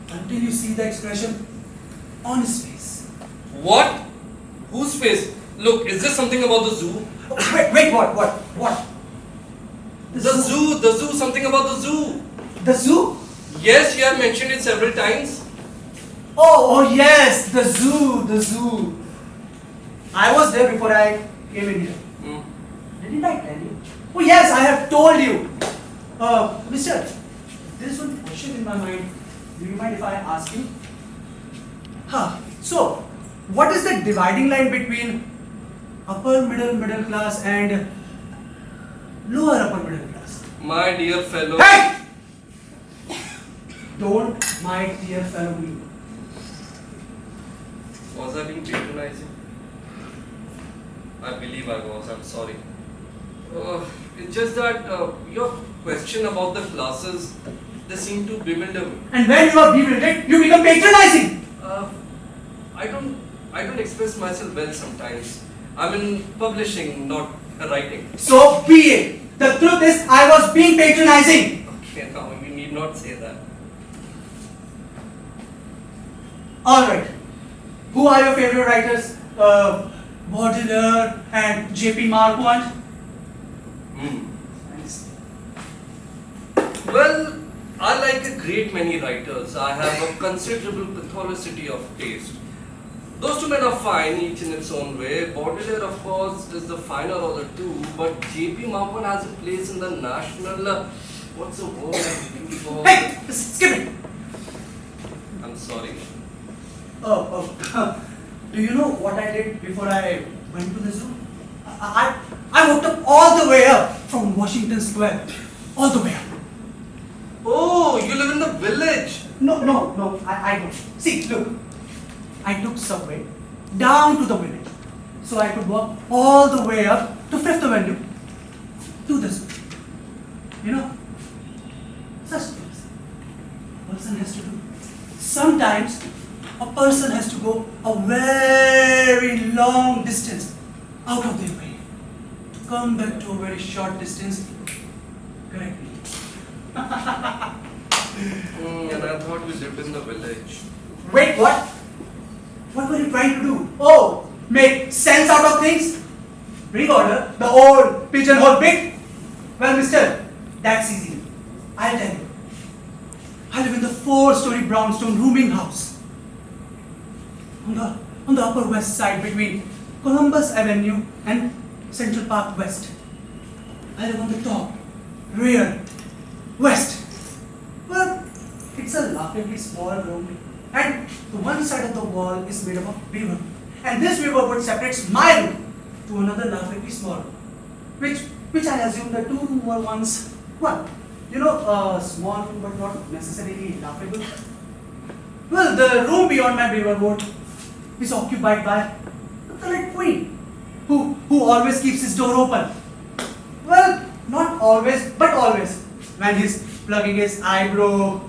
until you see the expression on his face. What? Whose face? Look, is this something about the zoo? Wait, what? The zoo, something about the zoo. The zoo? Yes, you have mentioned it several times. Oh, yes, the zoo. I was there before I came in here. Didn't I tell you? Oh, yes, I have told you. Mister, there is one question in my mind. Do you mind if I ask you? So, what is the dividing line between upper middle class and lower upper middle class? My dear fellow. Hey! Don't my dear fellow me. Was I being patronizing? I believe I was. I'm sorry. It's just that your question about the classes, they seem to bewilder me. And when you are bewildered, you become patronizing. I don't express myself well sometimes. I'm in publishing, not writing. So be it. The truth is, I was being patronizing. Okay, now you need not say that. Alright. Who are your favorite writers? Baudelaire and J.P. Marquand? Nice. Well, I like a great many writers. I have a considerable catholicity of taste. Those two men are fine, each in its own way. Baudelaire, of course, is the finer of the two, but J.P. Marquand has a place in the national. What's the word I'm looking for? Hey! Skip it! I'm sorry. Do you know what I did before I went to the zoo? I walked up all the way up from Washington Square. All the way up. Oh, you live in the village. No, I don't. See, look. I took subway down to the village. So I could walk all the way up to Fifth Avenue to the zoo. You know, such things a person has to do. Sometimes a person has to go a very long distance out of their way to come back to a very short distance correctly. And I thought we lived in the village. Wait, what? What were you trying to do? Oh, make sense out of things? Recorder, the old pigeonhole bit? Well, mister, that's easy. I'll tell you. I live in the 4-story brownstone rooming house. On the upper west side between Columbus Avenue and Central Park West. I live on the top, rear, west. Well, it's a laughably small room. And the one side of the wall is made up of beaver. And this beaver wood separates my room to another laughably small room. Which I assume the two rooms were once one. You know, small room but not necessarily laughable. Well, the room beyond my beaver wood is occupied by the colored queen, who always keeps his door open. Well, not always, but always, when he's plugging his eyebrow,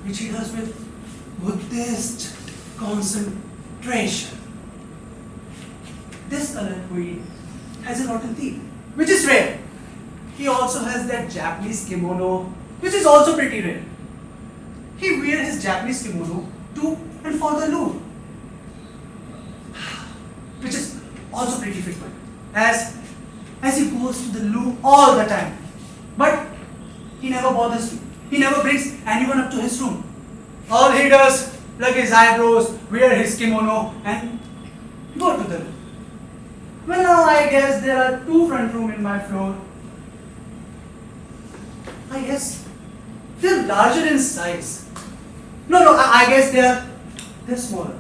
which he does with Buddhist concentration. This colored queen has a rotten teeth, which is rare. He also has that Japanese kimono, which is also pretty rare. He wears his Japanese kimono to and for the loo, which is also pretty frequent, as he goes to the loo all the time. But he never bothers me. He never brings anyone up to his room. All he does, plug his eyebrows, wear his kimono, and go to the loo. Well, now I guess there are 2 front rooms in my floor. I guess they're larger in size. No, I guess they're smaller.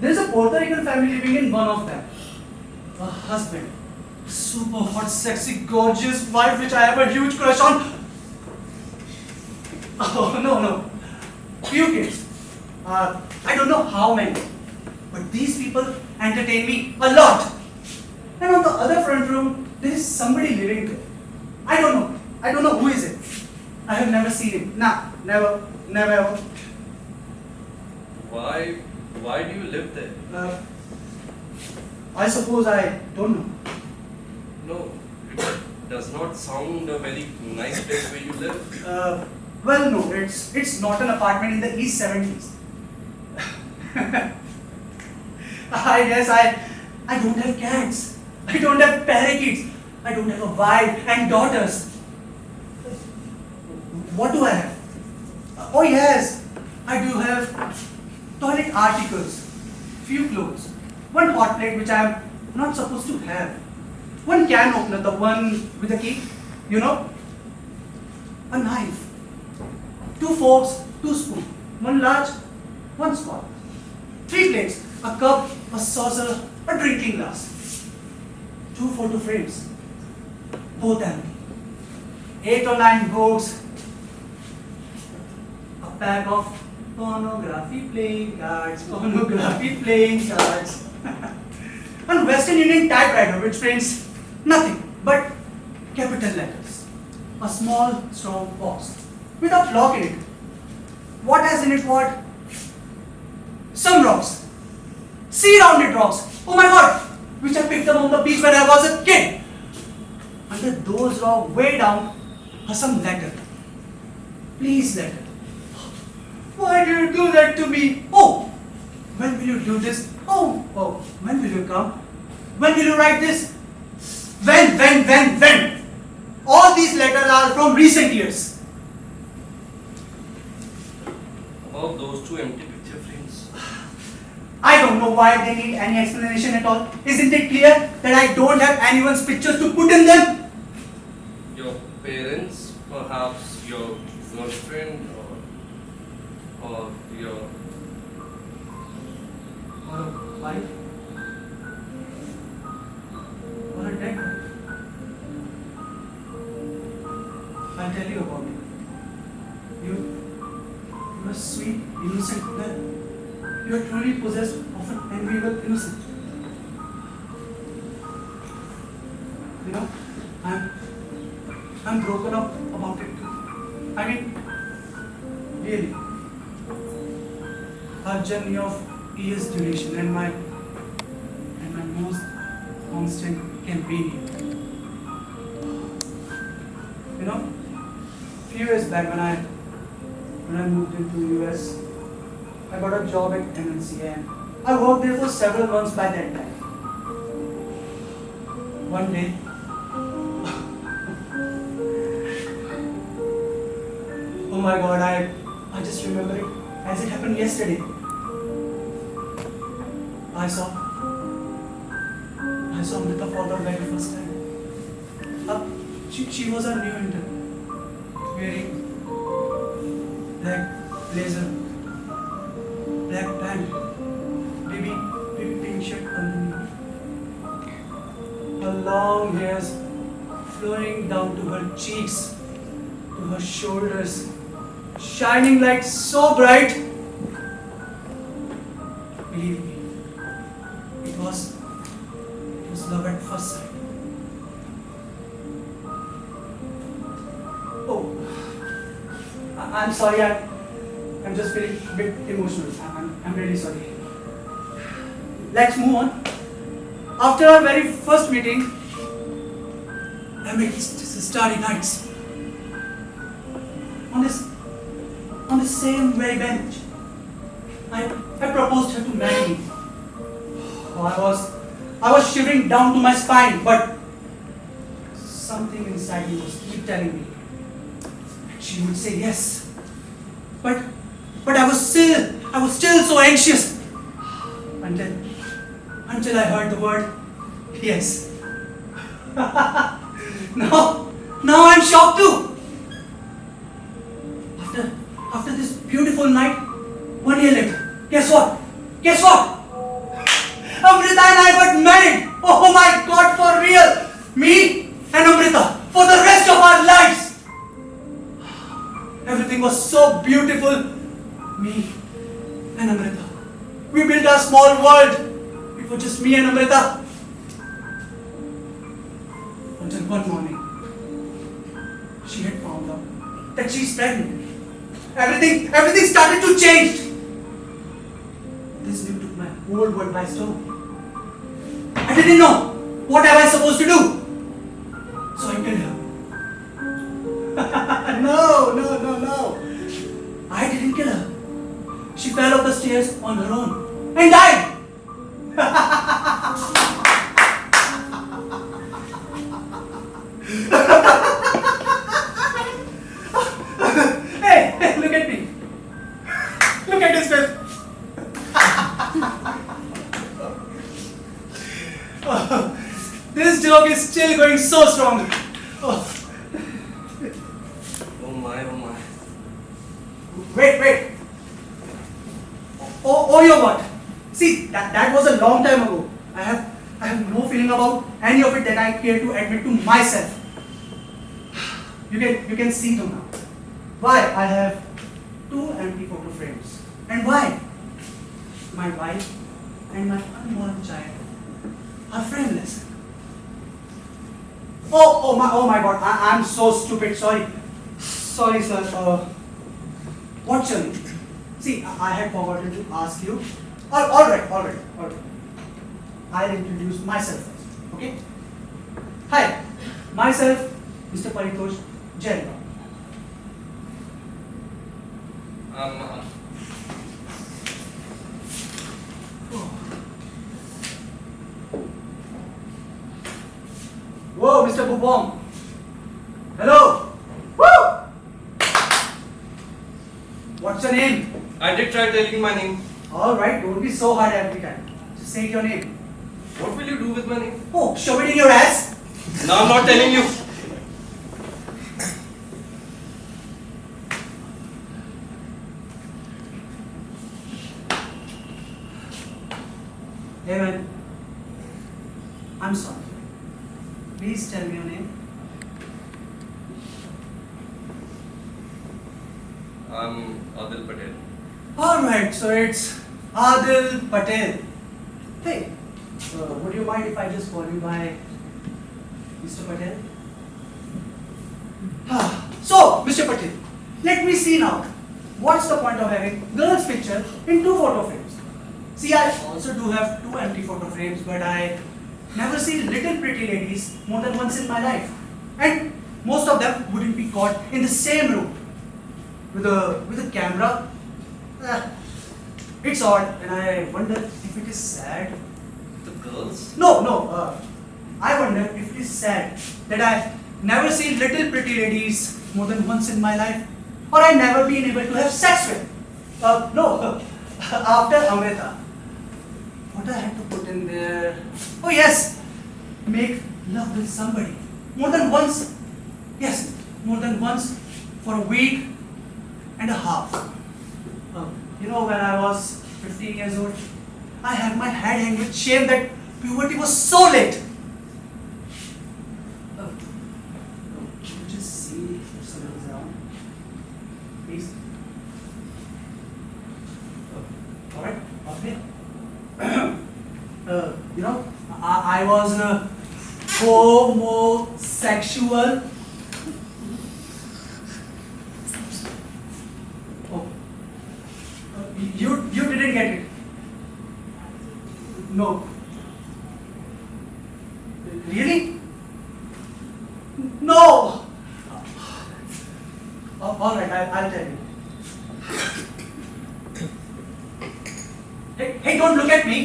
There's a Puerto Rican family living in one of them. A husband, super hot, sexy, gorgeous wife, which I have a huge crush on. Oh, no. Few kids. I don't know how many. But these people entertain me a lot. And on the other front room, there is somebody living there. I don't know who is it. I have never seen him. Nah, never ever. Why do you live there? I suppose I don't know. No, it does not sound a very nice place where you live. Well, no, it's not an apartment in the East 70s. I guess I don't have cats. I don't have parakeets. I don't have a wife and daughters. What do I have? Oh yes, I do have toilet articles, few clothes, one hot plate which I am not supposed to have, one can opener, the one with the key, a knife, 2 forks, 2 spoons, one large, one small, 3 plates, a cup, a saucer, a drinking glass, 2 photo frames, both empty, 8 or 9 books, a pack of pornography playing cards, and Western Union typewriter which prints nothing but capital letters, a small strong box without lock in it. What has in it what? Some rocks, sea-rounded rocks, oh my god, which I picked up on the beach when I was a kid. Under those rocks way down are some letters. Please letter. Why do you do that to me? Oh, when will you do this? Oh, when will you come? When will you write this? When? All these letters are from recent years. About those 2 empty picture frames. I don't know why they need any explanation at all. Isn't it clear that I don't have anyone's pictures to put in them? Your parents, perhaps your girlfriend, or your Or a wife? Or a dead wife? I'll tell you about it. You are sweet, innocent girl. You are truly possessed of an enviable innocence. I'm broken up about it too. I mean, really. A journey of years duration and my most constant companion. Few years back when I moved into US, I got a job at MNC and I worked there for several months by that time. One day, oh my god, I just remember it as it happened yesterday. I saw Amrita for the very first time. She was a new intern, wearing black blazer, black pant, baby pink shirt underneath. Her long hairs flowing down to her cheeks, to her shoulders, shining like so bright. Believe me, it was love at first sight. Oh, I'm sorry, I'm just feeling a bit emotional. I'm really sorry. Let's move on. After our very first meeting, amidst the starry nights, on this same very bench, I proposed her to marry me. Oh, I was shivering down to my spine, but something inside me was keep telling me she would say yes. But I was still so anxious until I heard the word yes. Now I'm shocked too. After this beautiful night, 1 year later, guess what? Amrita and I got married. Oh my God, for real. Me and Amrita for the rest of our lives. Everything was so beautiful. Me and Amrita. We built a small world. It was just me and Amrita. Until one morning, she had found out that she's pregnant. Everything started to change. This news took my whole world by storm. I didn't know what am I supposed to do. So I killed her. No. I didn't kill her. She fell off the stairs on her own and died. Hey, look at me. Look at this face. Oh, this joke is still going so strong. Oh. Oh my. Wait. Oh, you what? See, that was a long time ago. I have no feeling about any of it that I care to admit to myself. You can see them now. Why I have 2 empty photo frames. And why? My wife and my unborn child are frameless. Oh my God, I'm so stupid, sorry, sir, what's your name? See, I had forgotten to ask you. Alright. I'll introduce myself first, okay? Hi, myself, Mr. Paritosh Jain. Whoa, Mr. Bubong. Hello. Woo! What's your name? I did try telling you my name. Alright, don't be so hard every time. Just say your name. What will you do with my name? Oh, shove it in your ass. No, I'm not telling you. Hey man, I'm sorry. Please tell me your name. I'm Adil Patel. Alright, so it's Adil Patel. Hey, would you mind if I just call you by Mr. Patel? So, Mr. Patel, let me see now. What's the point of having girls' picture in 2 photo frames? See, I also do have 2 empty photo frames, but I never see little pretty ladies more than once in my life. And most of them wouldn't be caught in the same room with a camera. It's odd, and I wonder if it is sad. The girls? No. I wonder if it is sad that I never see little pretty ladies more than once in my life, or I never been able to have sex with. After Amrita. What I had to put in there? Oh yes, make love with somebody more than once. Yes, more than once for a week and a half. When I was 15 years old, I had my head hanged with shame that puberty was so late. Can you just see if someone is around? Please. Alright, okay. I was homosexual. Oh, you didn't get it. No. Really? No. All right, I'll tell you. Hey, don't look at me.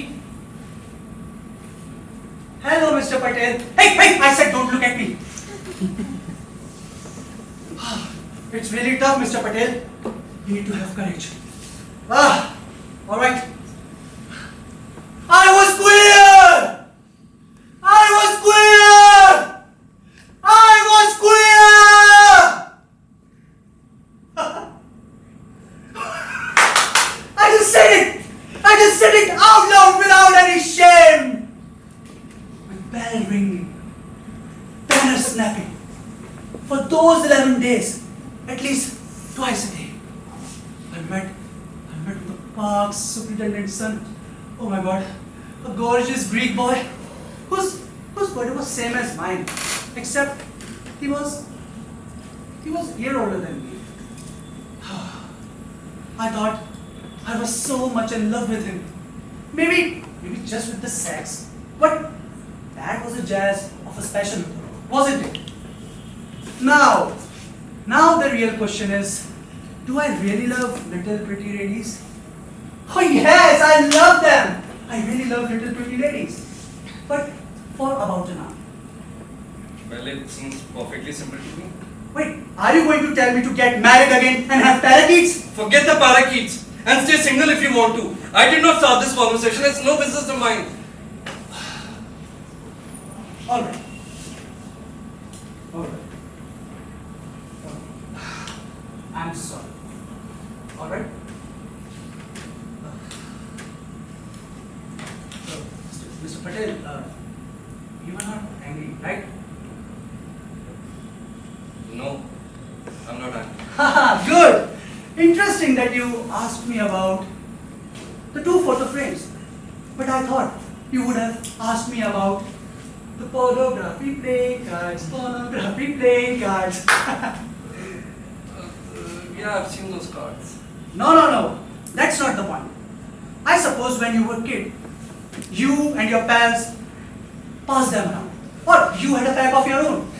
Hello, Mr. Patel. Hey, I said don't look at me. It's really tough, Mr. Patel. You need to have courage. All right. I was queer! I just said it! said it out loud without any shame. With bell ringing, banner snapping. For those 11 days, at least twice a day, I met with the park's superintendent's son. Oh my God, a gorgeous Greek boy whose body was same as mine, except he was a year older than me. I thought I was so much in love with him. Maybe just with the sex, but that was a jazz of a special, wasn't it? Now the real question is, do I really love little pretty ladies? Oh yes, I love them. I really love little pretty ladies. But for about an hour. Well, it seems perfectly simple to me. Wait, are you going to tell me to get married again and have parakeets? Forget the parakeets and stay single if you want to. I did not start this conversation. It's no business of mine. Alright. I'm sorry. Alright? Mr. Patel, you are not angry, right? No, I'm not angry. Haha, good! Interesting that you asked me about the 2 photo frames. But I thought you would have asked me about the pornography playing cards. Yeah, I've seen those cards. No. That's not the point. I suppose when you were a kid, you and your pals passed them around. Or you had a pack of your own.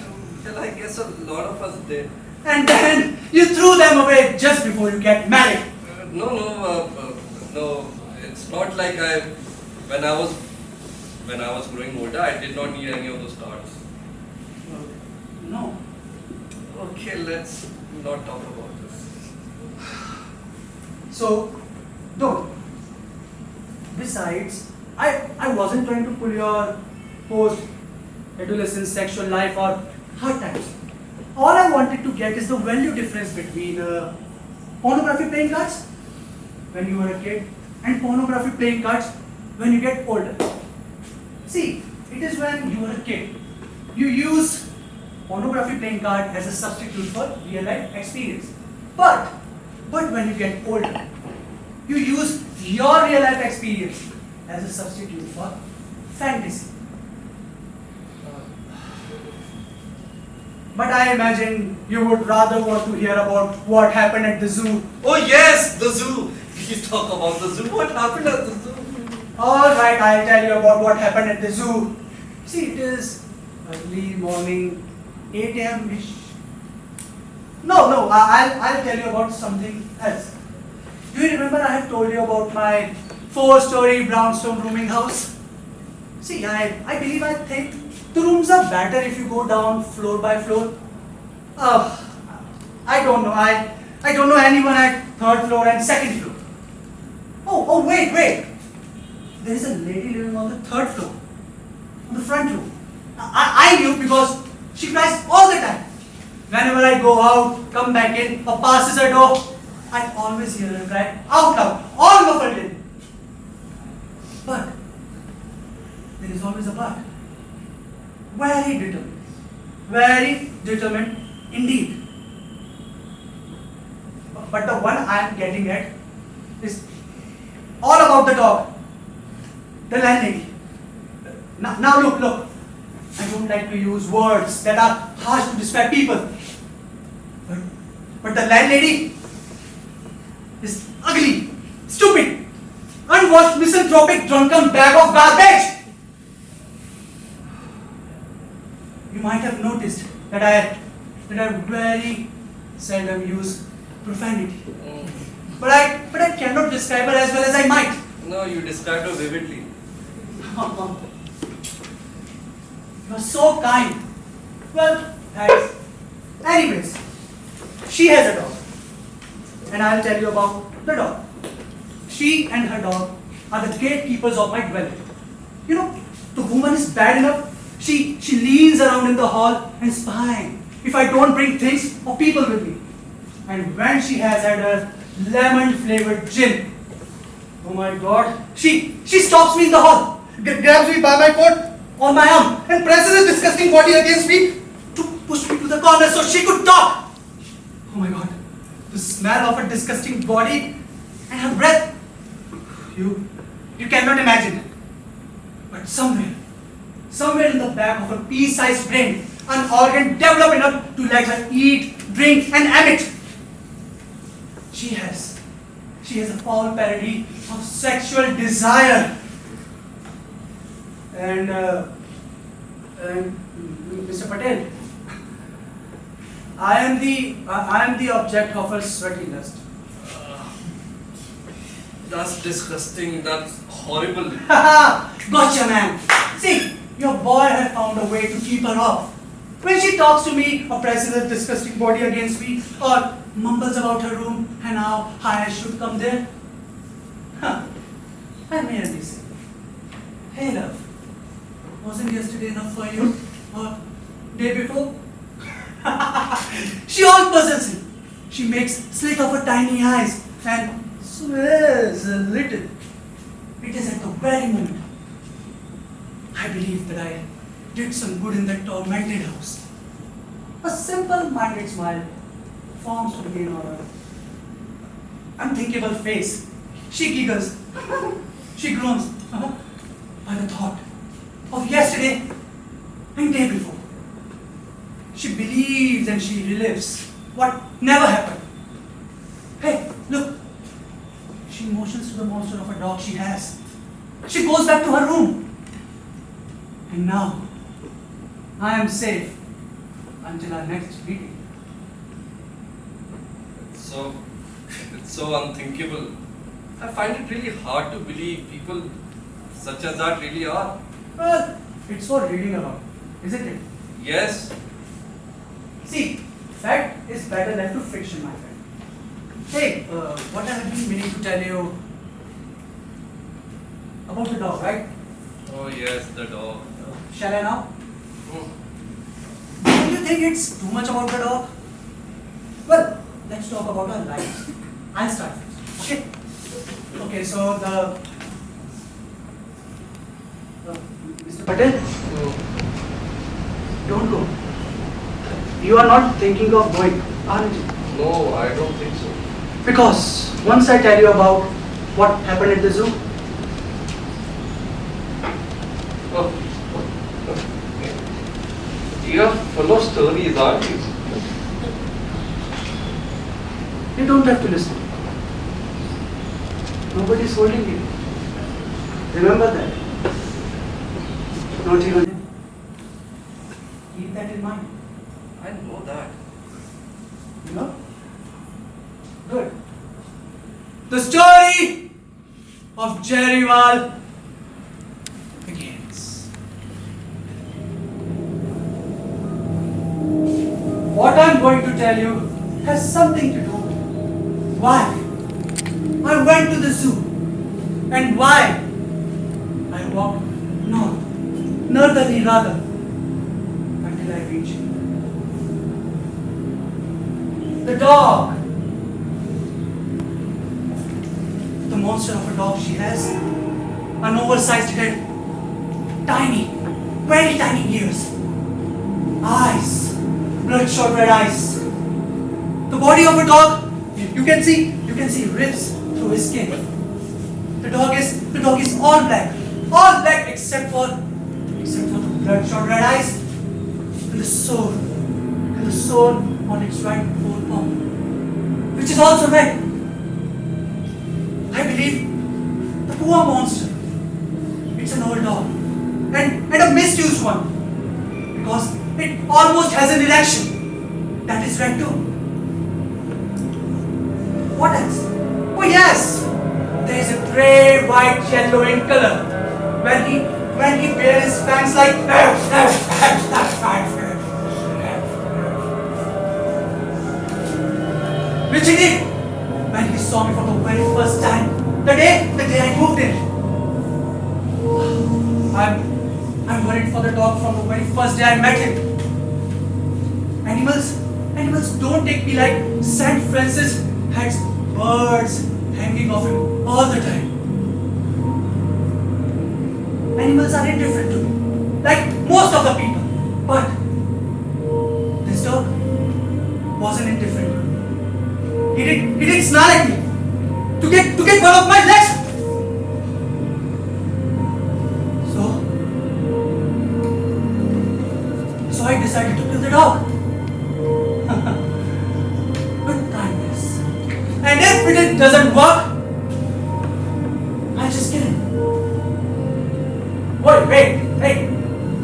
Well, I guess a lot of us did. And then you threw them away just before you get married. No. It's not like when I was growing older, I did not need any of those cards. No. Okay, let's not talk about this. So, don't. Besides, I wasn't trying to pull your post-adolescent sexual life or hard times. All I wanted to get is the value difference between pornography playing cards when you were a kid and pornography playing cards when you get older. See, it is when you were a kid, you use pornography playing card as a substitute for real life experience. But when you get older, you use your real life experience as a substitute for fantasy. But I imagine you would rather want to hear about what happened at the zoo. Oh yes, the zoo. Please talk about the zoo. What happened at the zoo? Alright, I'll tell you about what happened at the zoo. See, it is early morning, 8 a.m.-ish. No, I'll tell you about something else. Do you remember I have told you about my 4-story brownstone rooming house? See, I think the rooms are better if you go down floor by floor. I don't know. I don't know anyone at 3rd floor and 2nd floor. Oh, wait. There is a lady living on the 3rd floor, on the front room. I knew because she cries all the time. Whenever I go out, come back in, or passes her door, I always hear her cry out loud, all muffled in. But there is always a but. Very determined indeed. But the one I am getting at is all about the dog, the landlady. Now look. I don't like to use words that are harsh to describe people. But the landlady is ugly, stupid, unwashed, misanthropic, drunken bag of garbage. You might have noticed that I very seldom use profanity. But I cannot describe her as well as I might. No, you described her vividly. You are so kind. Well, thanks. Anyways, she has a dog. And I'll tell you about the dog. She and her dog are the gatekeepers of my dwelling. You know, the woman is bad enough. She leans around in the hall and spying if I don't bring things or people with me. And when she has had her lemon flavored gin, Oh my God. She stops me in the hall, grabs me by my coat on my arm and presses her disgusting body against me to push me to the corner so she could talk. Oh my God. The smell of a disgusting body and her breath. You cannot imagine. But somewhere in the back of her pea-sized brain, an organ developed enough to let her eat, drink and emit. She has a foul parody of sexual desire. And Mr. Patel, I am the object of her sweaty lust. That's disgusting. That's horrible. Gotcha, man. See, your boy had found a way to keep her off. When she talks to me or presses her disgusting body against me or mumbles about her room and how high I should come there, I merely say, hey love, wasn't yesterday enough for you? Or day before? She all puzzles him. She makes slit of her tiny eyes and swears a little. It is at the very moment I believe that I did some good in that tormented house. A simple-minded smile forms again on her unthinkable face. She giggles. She groans by the thought of yesterday and day before. She believes and she relives what never happened. Hey, look. She motions to the monster of a dog she has. She goes back to her room. And now, I am safe until our next meeting. It's so unthinkable. I find it really hard to believe people such as that really are. Well, it's for reading about, isn't it? Yes. See, fact is better than to fiction, my friend. Hey, what I have been meaning to tell you about the dog, right? Oh yes, the dog. Shall I now? Hmm. Do you think it's too much about the dog? Well, let's talk about our lives. I'll start first. Okay. Okay, so Mr. Patel, don't go. You are not thinking of going, aren't you? No, I don't think so. Because once I tell you about what happened at the zoo, Oh. You are full of stories, aren't you? you don't have to listen. Nobody's holding you. Remember that. Not even him. Keep that in mind. I know that. You know? Good. The story of Jeriwal begins. What I'm going to tell you has something to do with why I went to the zoo and why I walked northerly rather, until I reached the dog. The monster of a dog she has, an oversized head, tiny, very tiny ears, eyes, bloodshot red eyes. The body of a dog, you can see ribs through his skin. The dog is all black except for the bloodshot red eyes and the sole on its right forepaw, which is also red. I believe the poor monster, it's an old dog and a misused one, because it almost has an erection that is red too. What else? Oh yes, there is a grey, white, yellow in color. When he bears his fangs like which he did when he saw me for the very first time, the day I moved in. I'm worried for the dog from the very first day I met him. Animals don't take me like St. Francis has birds hanging off him all the time. animals are indifferent to me, like most of the people. But this dog wasn't indifferent. He did snarl at me to get one of my legs. So I decided to kill the dog. With kindness. And if it doesn't work, I'll just kill him. Wait, hey,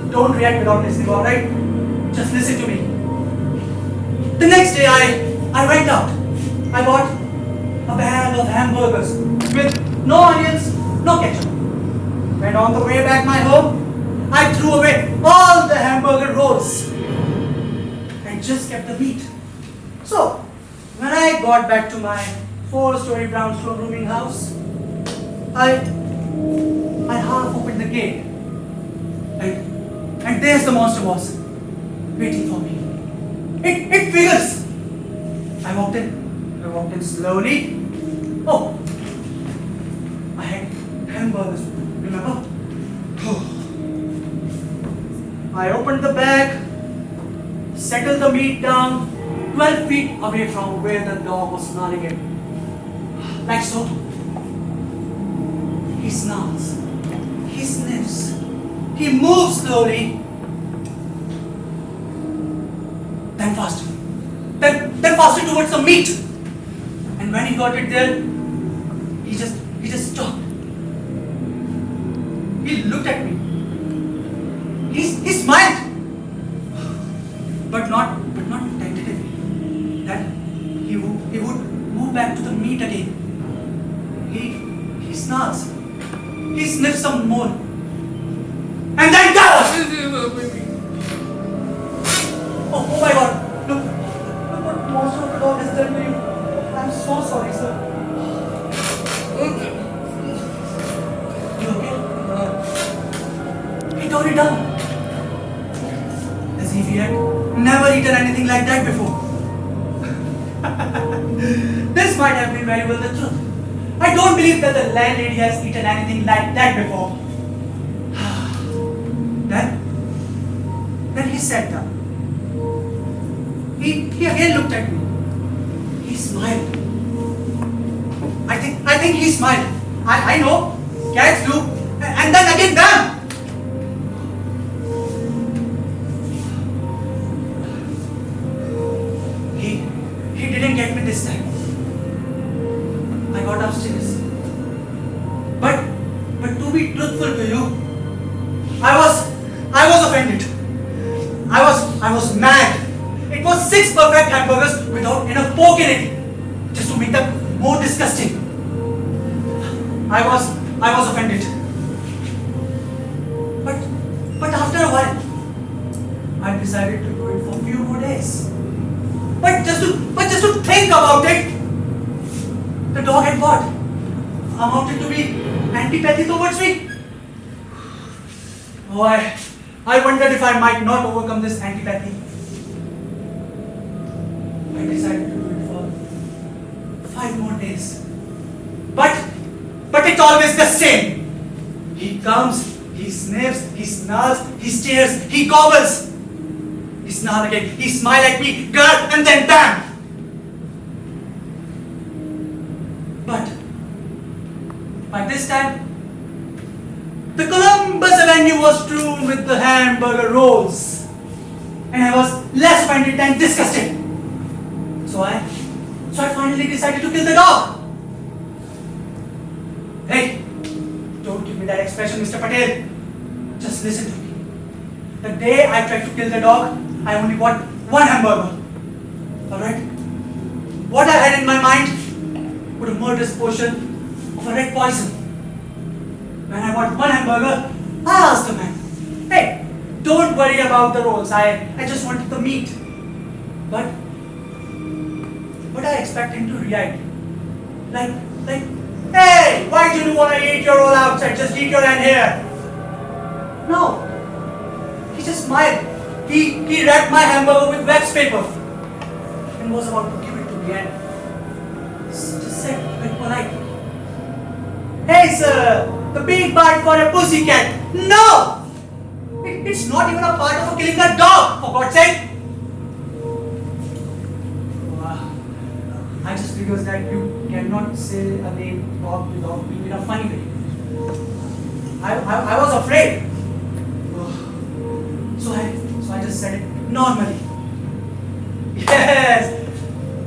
don't react without listening, alright? Just listen to me. The next day I went out. I bought a bag of hamburgers with no onions, no ketchup. And on the way back my home, I threw away all the hamburger rolls and just kept the meat. So, when I got back to my 4-story brownstone rooming house, I half opened the gate. And there's the monster was waiting for me. It figures. I walked in slowly. Oh, I had hamburgers, remember? I opened the bag, settled the meat down 12 feet away from where the dog was snarling at me. Like so. He snarls, he sniffs, he moves slowly, then faster. Then faster towards the meat. And when he got it there, he just stopped. He looked at me. He smiled. But not tentatively. Then he would move back to the meat again. He snarls. He sniffs some more. And then Oh my god. Look what monster of a dog has done to you. I'm so sorry, sir. You okay? He tore it down. As if he had never eaten anything like that before. This might have been very well the truth. I don't believe that the landlady has eaten anything like that before. Then he sat down. He again looked at me. He smiled. I think he smiled. I know. Cats do. And then again done. He didn't get me this time. I got upstairs. But to be truthful to you, I was offended. I was mad. It was 6 perfect hamburgers without enough pork in it, just to make them more disgusting. I was offended. But after a while, I decided to do it for a few more days. But just to think about it, the dog had what? Amounted to be antipathy towards me. Oh, I wondered if I might not overcome this antipathy. I decided to do it for 5 more days. But it's always the same. He comes, he sniffs, he snarls, he stares, he gobbles. He snarls again, he smiles at me, grr, and then bam! But by this time, the Columbus Avenue was strewn with the hamburger rolls, and I was less offended than disgusted. So I finally decided to kill the dog. Hey, don't give me that expression, Mr. Patel. Just listen to me. The day I tried to kill the dog, I only bought 1 hamburger. Alright? What I had in my mind was a murderous portion of a red poison. When I bought 1 hamburger, I asked the man, hey, don't worry about the rolls. I just wanted the meat. But I expect him to react. Like, hey, why do you want to eat your roll outside? Just eat your hand here. No. He just smiled. He wrapped my hamburger with wax paper and was about to give it to me and just said, like polite, hey sir, The big bite for a pussycat. No! It's not even a part of killing a dog, for God's sake. I just figured that you cannot say a name dog without being in a funny way. I was afraid. So I just said it normally. Yes!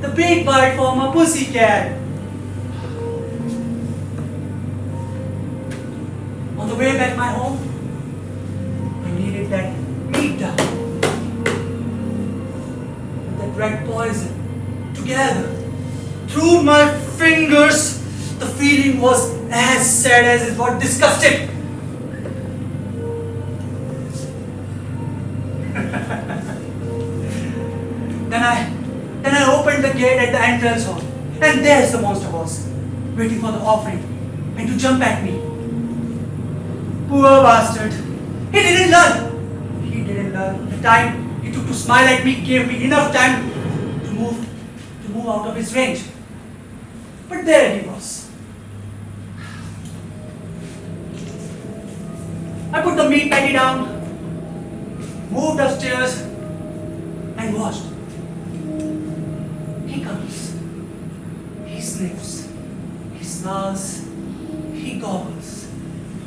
The big bite for my pussycat. On the way back my home, I needed that meat down. With that red poison. Together. Through my fingers, the feeling was as sad as it was disgusting. Then I opened the gate at the entrance hall, and there's the monster boss, waiting for the offering and to jump at me. Poor bastard. He didn't learn. The time he took to smile at me gave me enough time to move out of his range. But there he was. I put the meat patty down, moved upstairs, and watched. He comes. He sniffs. He snarls. He gobbles.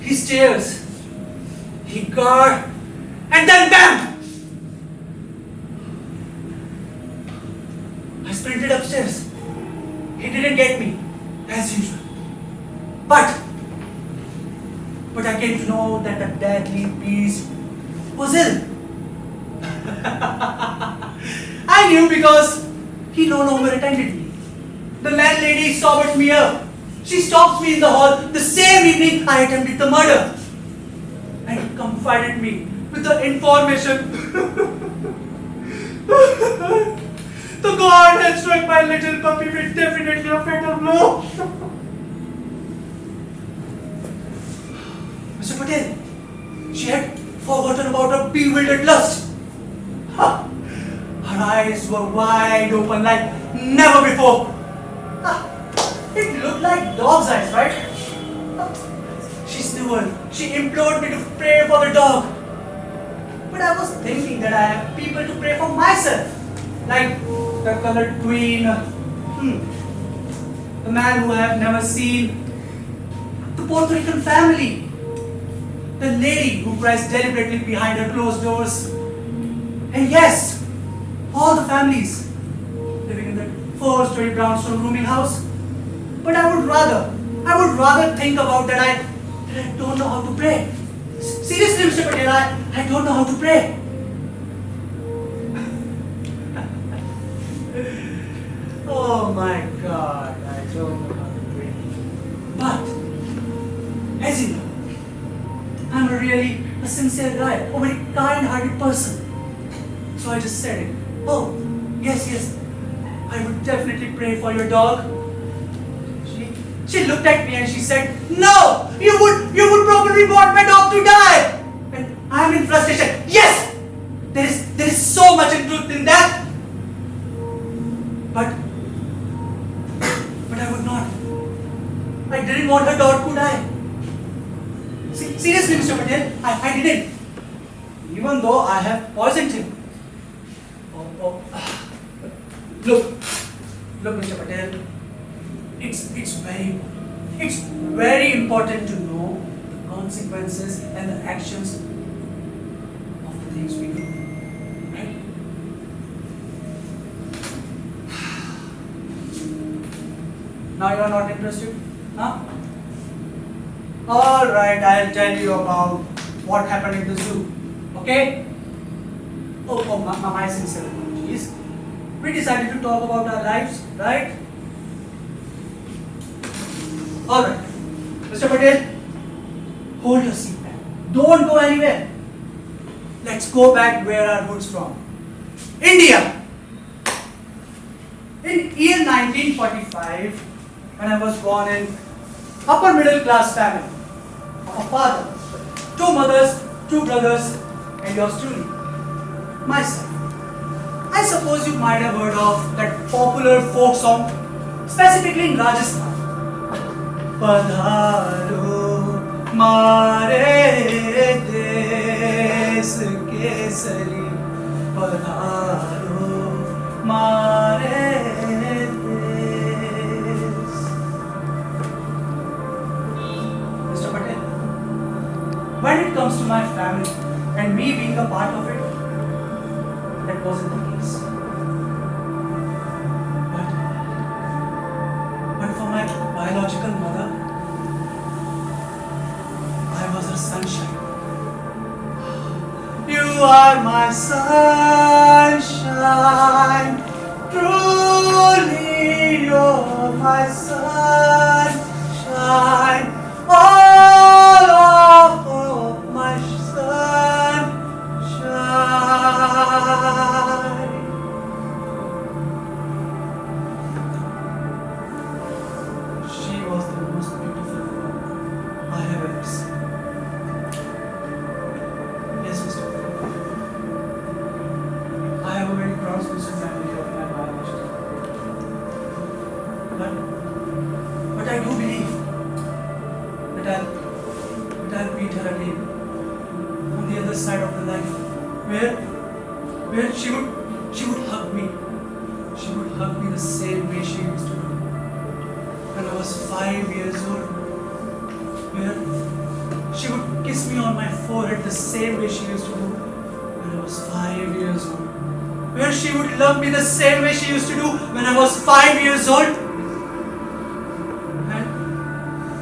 He stares. He guards. And then BAM! I sprinted upstairs. He didn't get me, as usual. But I came to know that the deadly beast was ill. I knew because he no longer attended me. The landlady sobered me up. She stopped me in the hall the same evening I attempted the murder. And confided me with the information. The god had struck my little puppy with definitely a fatal blow. Mr. Patel, she had forgotten about her bewildered lust. Her eyes were wide open like never before. It looked like dog's eyes, right? She sniveled. She implored me to pray for the dog. But I was thinking that I have people to pray for myself. Like the colored queen, the man who I have never seen, the Puerto Rican family, the lady who cries deliberately behind her closed doors, and yes, all the families living in that 4-story brownstone rooming house. But I would rather think about that I don't know how to pray. Seriously, Mr. Patel, I don't know how to pray. Oh my God, I don't know how to pray. But, as you know, I'm really a sincere guy, a very kind-hearted person. So I just said it. Oh, yes, I would definitely pray for your dog. She looked at me and she said, "No, you would probably want my dog to die." And I'm in frustration. Yes, there is so much truth in that. But I would not. I didn't want her dog to die. Seriously, Mr. Patel, I didn't. Even though I have poisoned him. Oh. Look, Mr. Patel. It's very important to know the consequences and the actions of the things we do. Right? Now you are not interested? Huh? Alright, I'll tell you about what happened in the zoo. Okay? Oh, my sincere apologies. We decided to talk about our lives, right? Alright, Mr. Patel, hold your seat back. Don't go anywhere. Let's go back where our roots from. India. In year 1945, when I was born in upper middle class family, a father, 2 mothers, 2 brothers, and yours truly, myself. I suppose you might have heard of that popular folk song, specifically in Rajasthan. पधारो मारे देश केसरी पधारो मारे देश. Mr. Patel, when it comes to my family and me being a part of it, that wasn't the case. But for my biological mother, I was her sunshine. You are my sunshine, truly you're my sunshine, all of my sunshine. She was the most beautiful woman I have ever seen. Yes, Mr. I have a very translucent memory of my biological. But I do believe that I'll meet her again on the other side of the life, where she would hug me. She would hug me the same way she used to do when I was 5 years old. Where she would kiss me on my forehead the same way she used to do when I was 5 years old. Where she would love me the same way she used to do when I was 5 years old.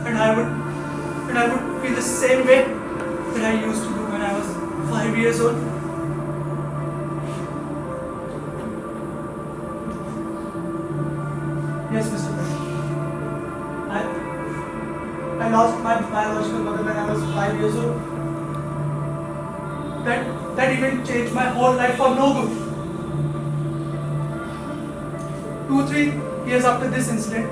And I would feel the same way that I used to do when I was 5 years old. Yes, Mr. President. I lost my biological mother when I was 5 years old. That even changed my whole life for no good. 2-3 years after this incident,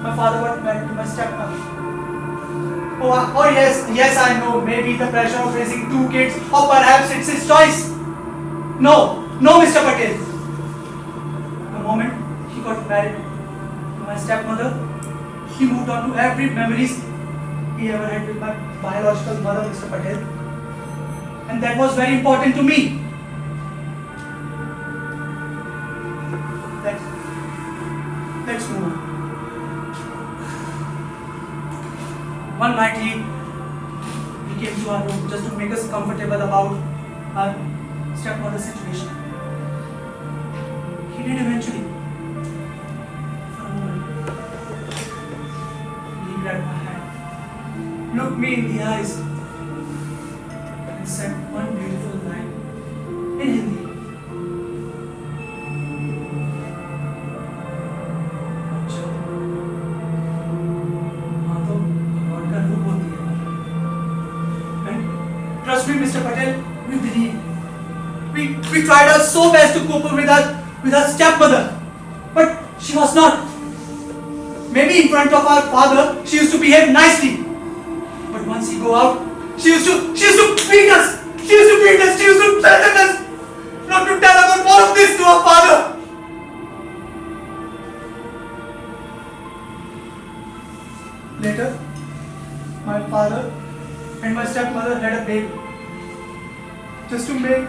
my father got married to my stepmother. Oh yes, I know. Maybe the pressure of raising 2 kids, or perhaps it's his choice. No, Mr. Patel. The moment he got married to my stepmother, he moved on to every memories he ever had with my biological mother, Mr. Patel. And that was very important to me. Let's move on. One night he came to our room just to make us comfortable about our stepmother's situation. He did eventually. For a moment. He grabbed my hand, looked me in the eyes, and said one beautiful line in Hindi. Trust me, Mr. Patel, we believe. We tried our so best to cope up with our stepmother, but she was not. Maybe in front of our father, she used to behave nicely, but once he go out, she used to beat us. She used to threaten us not to tell about all of this to our father. Later, my father and my stepmother had a baby, just to make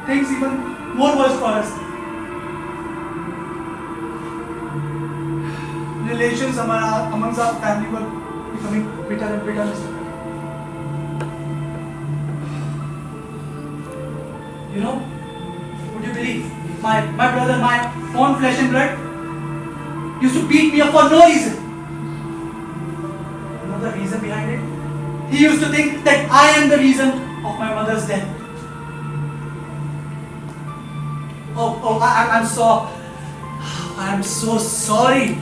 things even more worse for us. Relations amongst our family were becoming bitter and bitter. You know, would you believe my brother, my own flesh and blood, used to beat me up for no reason. You know the reason behind it? He used to think that I am the reason of my mother's death. I'm so sorry.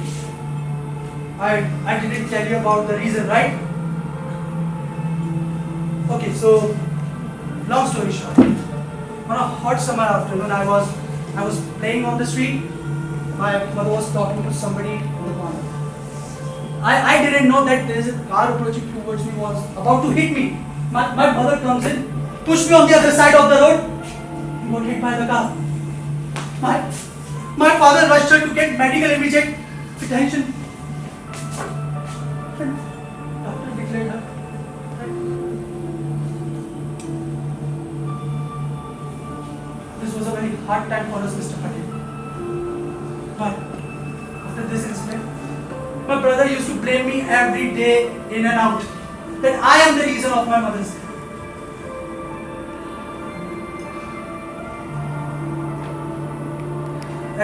I didn't tell you about the reason, right? Okay, so long story short, on a hot summer afternoon, I was playing on the street. My mother was talking to somebody on the corner. I didn't know that there is a car approaching towards me, was about to hit me. My mother comes in, pushed me on the other side of the road, and got hit by the car. My father rushed her to get medical immediate attention. hard time for us, Mr. Patel. But after this incident, my brother used to blame me every day in and out that I am the reason of my mother's death.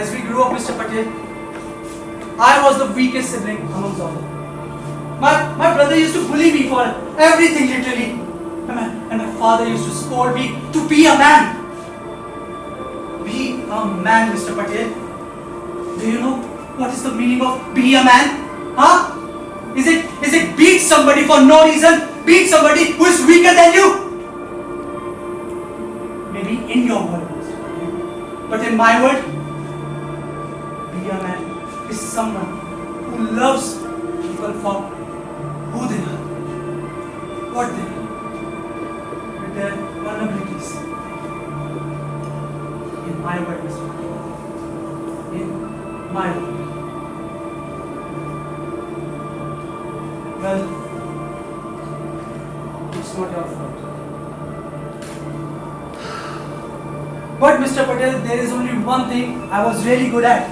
As we grew up, Mr. Patel, I was the weakest sibling amongst all. My brother used to bully me for everything, literally. And my father used to scold me to be a man. Be a man, Mr. Patel. Do you know what is the meaning of be a man? Huh? Is it beat somebody for no reason? Beat somebody who is weaker than you? Maybe in your world, Mr. Patel. But in my world, be a man is someone who loves people for who they are, what they are, with their vulnerabilities. In my world, Mr. Patel. In my world. Well, it's not your fault. But Mr. Patel, there is only one thing I was really good at.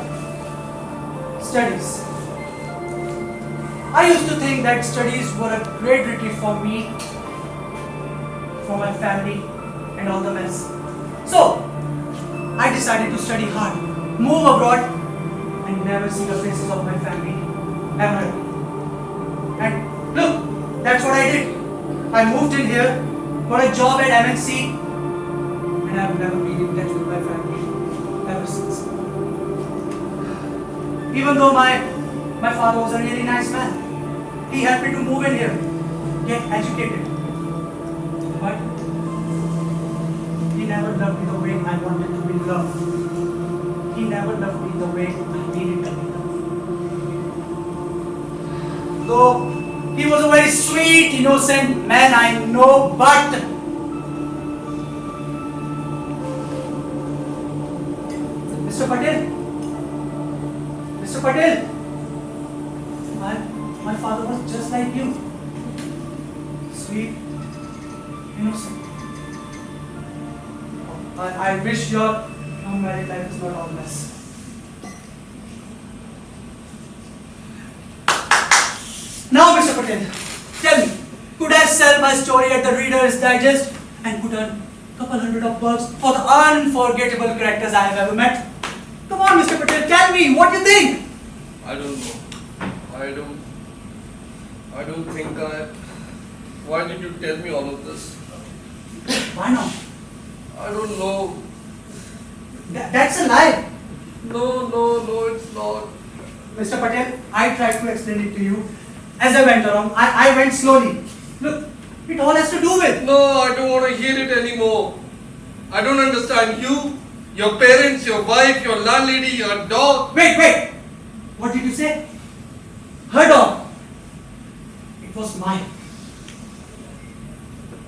Studies. I used to think that studies were a great retreat for me, for my family, and all the mess. So, I decided to study hard, move abroad, and never see the faces of my family ever. And look, that's what I did. I moved in here, got a job at MNC, and I've never been in touch with my family ever since. Even though my father was a really nice man, he helped me to move in here, get educated. But he never loved me the way I wanted to be loved. He never loved me the way I needed to be loved. Though he was a very sweet, innocent man, I know, but Mr. Patel, my father was just like you. Sweet, innocent. I wish your married life is not all mess. Now, Mr. Patel, tell me, could I sell my story at the Reader's Digest and put on couple hundred of bucks for the unforgettable characters I have ever met? Come on, Mr. Patel, tell me, what do you think? I don't know. I don't think I... Why did you tell me all of this? Why not? I don't know. That's a lie. No, it's not. Mr. Patel, I tried to explain it to you. As I went along, I went slowly. Look, it all has to do with... No, I don't want to hear it anymore. I don't understand you, your parents, your wife, your landlady, your dog. Wait. What did you say? Her dog. It was mine.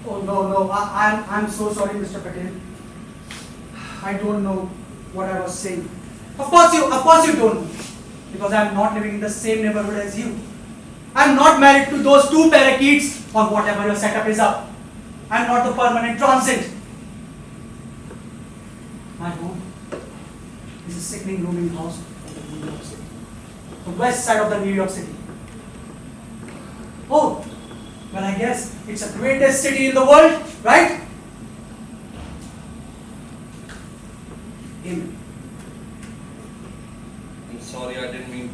Oh no. I'm so sorry, Mr. Patel. I don't know what I was saying. Of course you don't. Because I'm not living in the same neighborhood as you. I'm not married to those two parakeets or whatever your setup is up. I'm not the permanent transit. My home is a sickening rooming house of New York City. The west side of the New York City. Oh, well, I guess it's the greatest city in the world, right? Amen. I'm sorry, I didn't mean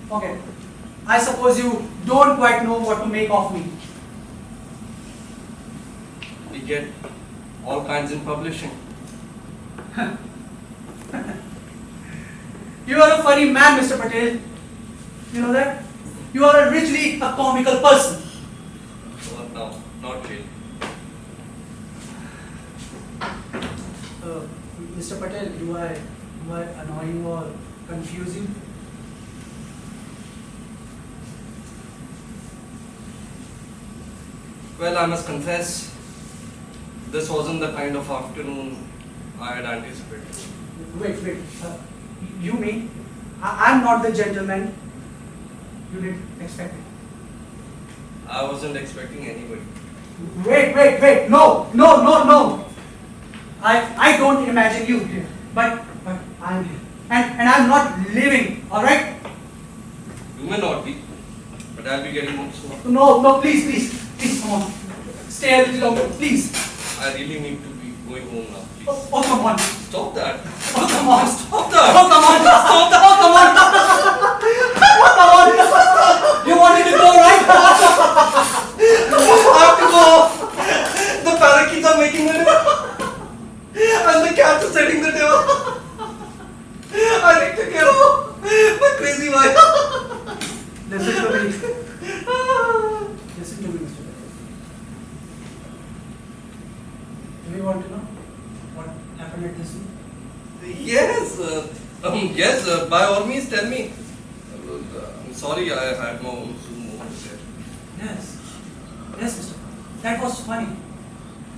to. Okay. I suppose you don't quite know what to make of me. We get all kinds in publishing. You are a funny man, Mr. Patel. You know that? You are richly a comical person. No, not really. Mr. Patel, do I annoy you or confuse you? Well, I must confess, this wasn't the kind of afternoon I had anticipated. Wait. You mean I'm not the gentleman you did expect it? I wasn't expecting anybody. Wait. No. I don't imagine you here, but I'm here, and I'm not leaving. All right? You may not be, but I'll be getting home soon. No, please, come on. Stay a little longer, please. I really need to be going home now. Please. Oh, come on. Stop that. Oh, come on. Stop that. Oh, come on. Stop that. Oh, come on. Oh, come on. You wanted to go, right? I have to go. The parakeets are making the noise. And the cats are setting the table. I need to get home. My crazy wife. Listen to me. Listen to me, Mr. Patel. Do you want to know what happened at this room? Yes. Yes. By all means, tell me. I'm sorry, I had no Zoom over there. Yes, Mr. Patel. That was funny.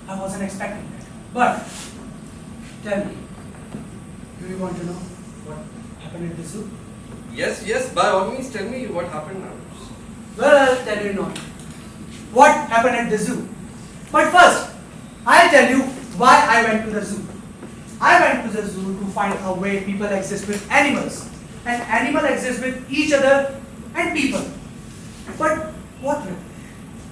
I wasn't expecting that. But tell me, do you want to know what happened at this room? Yes. By all means, tell me what happened now. Well, I'll tell you now what happened at the zoo. But first, I'll tell you why I went to the zoo. I went to the zoo to find a way people exist with animals, and animals exist with each other and people. But what way?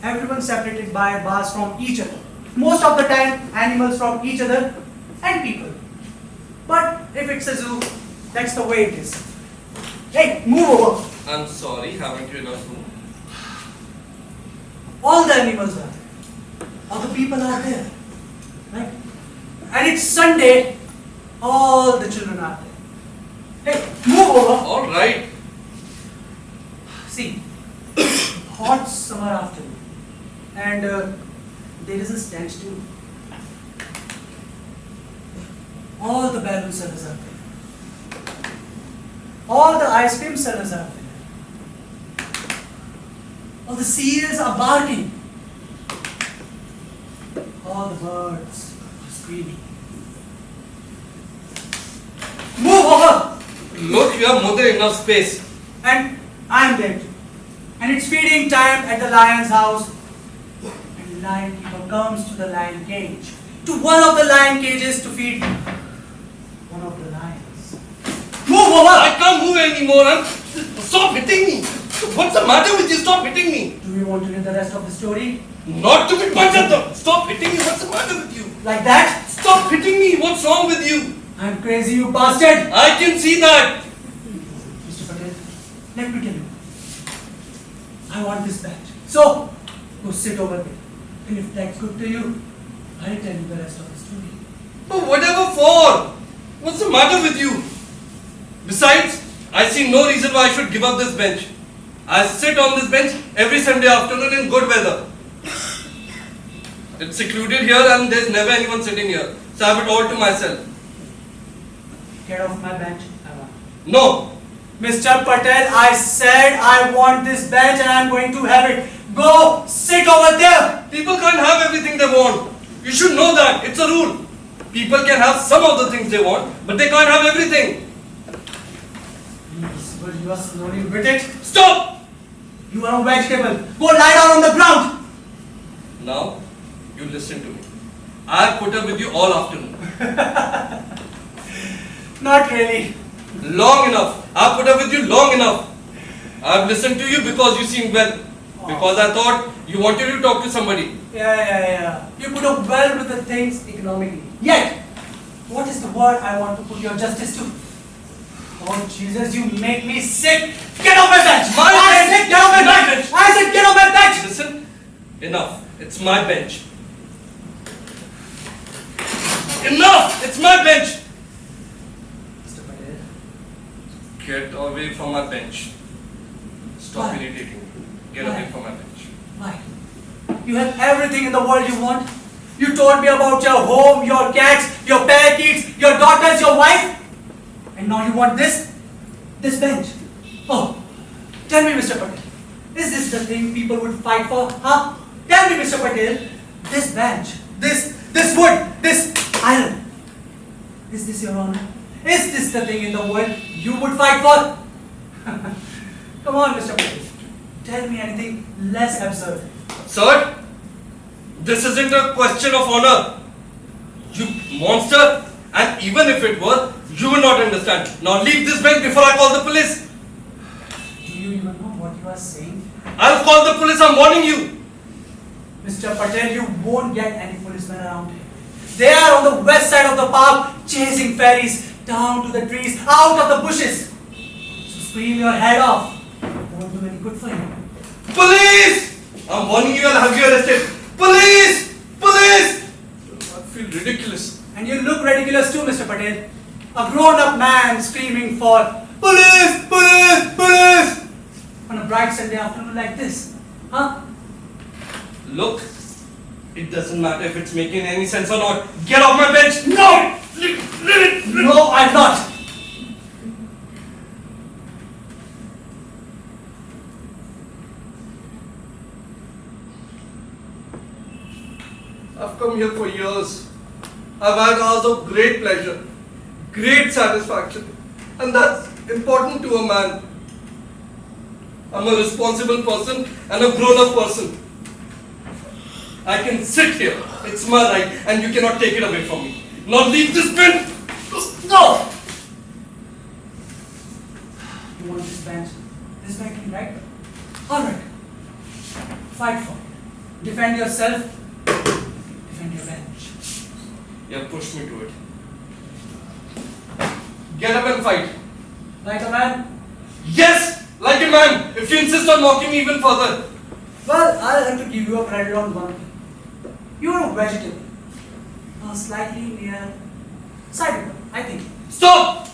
Everyone separated by bars from each other. Most of the time, animals from each other and people. But if it's a zoo, that's the way it is. Hey, move over. I'm sorry, haven't you enough room? All the animals are there. All the people are there. Right? And it's Sunday. All the children are there. Hey, move over. All right. See, hot summer afternoon. And there is a stench too. All the balloon sellers are there. All the ice cream sellers are there. All the seals are barking. All the birds are screaming. Move over! Look, you have more than enough space. And I'm there too. And it's feeding time at the lion's house. And the lion keeper comes to the lion cage. To one of the lion cages to feed one of the lions. Move over! I can't move anymore. Stop hitting me. What's the matter with you? Stop hitting me. Do you want to hear the rest of the story? Not to be punched. Stop hitting me. What's the matter with you? Like that? Stop hitting me. What's wrong with you? I'm crazy, you bastard! I can see that. Mr. Patel, let me tell you. I want this badge. So, go sit over there. And if that's good to you, I'll tell you the rest of the story. But whatever for? What's the matter with you? Besides, I see no reason why I should give up this bench. I sit on this bench every Sunday afternoon in good weather. It's secluded here and there's never anyone sitting here. So I have it all to myself. Get off my bench, I want. No. Mr. Patel, I said I want this bench and I'm going to have it. Go sit over there. People can't have everything they want. You should know that. It's a rule. People can have some of the things they want, but they can't have everything. Yes, but you are slowly with it. Stop! You are a vegetable. Go lie down on the ground. Now, you listen to me. I've put up with you all afternoon. Not really. Long enough. I've put up with you long enough. I've listened to you because you seem well. Because I thought you wanted to talk to somebody. Yeah. You put up well with the things economically. Yet, what is the word I want to put your justice to? Oh Jesus, you make me sick. Get off my bench. I said get off my bench. I said get off my bench. Listen, enough. It's my bench. Enough! It's my bench. Mr. Patel. Get away from my bench. Stop Why? irritating me. Get Why? away from my bench. Why? You have everything in the world you want. You told me about your home, your cats, your parakeets, your daughters, your wife. And now you want this bench. Oh, tell me, Mr. Patel, is this the thing people would fight for? Huh? Tell me, Mr. Patel, this bench, this wood, this iron. Is this your honor? Is this the thing in the world you would fight for? Come on, Mr. Patel. Tell me anything less absurd. Sir, this isn't a question of honor. You monster! And even if it were, you will not understand. Now leave this bank before I call the police. Do you even know what you are saying? I'll call the police, I'm warning you. Mr. Patel, you won't get any policemen around here. They are on the west side of the park, chasing fairies down to the trees, out of the bushes. So scream your head off. Won't do any good for you. Police! I'm warning you, I'll have you arrested. Police! Police! I feel ridiculous. And you look ridiculous too, Mr. Patel. A grown-up man screaming for police, police, police on a bright Sunday afternoon like this. Huh? Look, it doesn't matter if it's making any sense or not. Get off my bench! No! No, I'm not. I've come here for years. I've had hours of great pleasure, great satisfaction, and that's important to a man. I'm a responsible person and a grown-up person. I can sit here, it's my right, and you cannot take it away from me. Now leave this bench! No! You want this bench? This bench, right? Alright. Fight for it. Defend yourself. Defend your bench. You have pushed me to it. Get up and fight. Like a man? Yes! Like a man! If you insist on mocking me even further. Well, I'll have to give you a credit on one thing. You're a vegetable. Slightly near sideways, I think. Stop!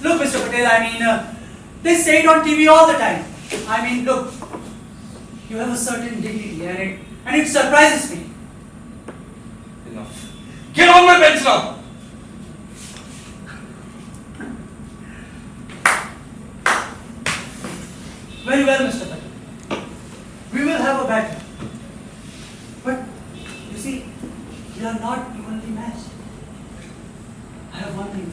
Look, Mr. Patel, they say it on TV all the time. Look, you have a certain dignity and it surprises me. Enough. Get on my bench now! Very well, Mr. Patel. We will have a battle. But, you see, we are not evenly matched. I have one thing.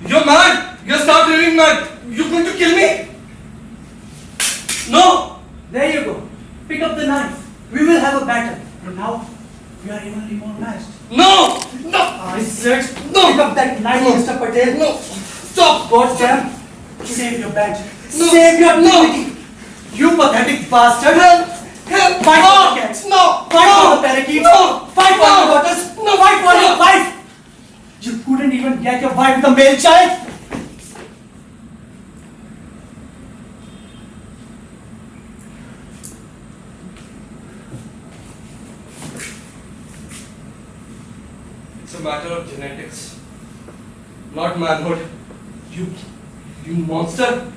You're mad! You're start raving mad! You're going to kill me? No! There you go. Pick up the knife. We will have a battle. And now, we are evenly more matched. No! No! I said, No. pick up that knife, No. Mr. Patel. No! Stop! God damn. Save your bench. No. Save your No. dignity. You pathetic bastard. Help! Help! Fight no. for the cats. No! Fight no. for the parakeets. No. Fight for No. your daughters. No. Fight for No. your wife. You couldn't even get your wife with a male child. It's a matter of genetics, not manhood. You monster!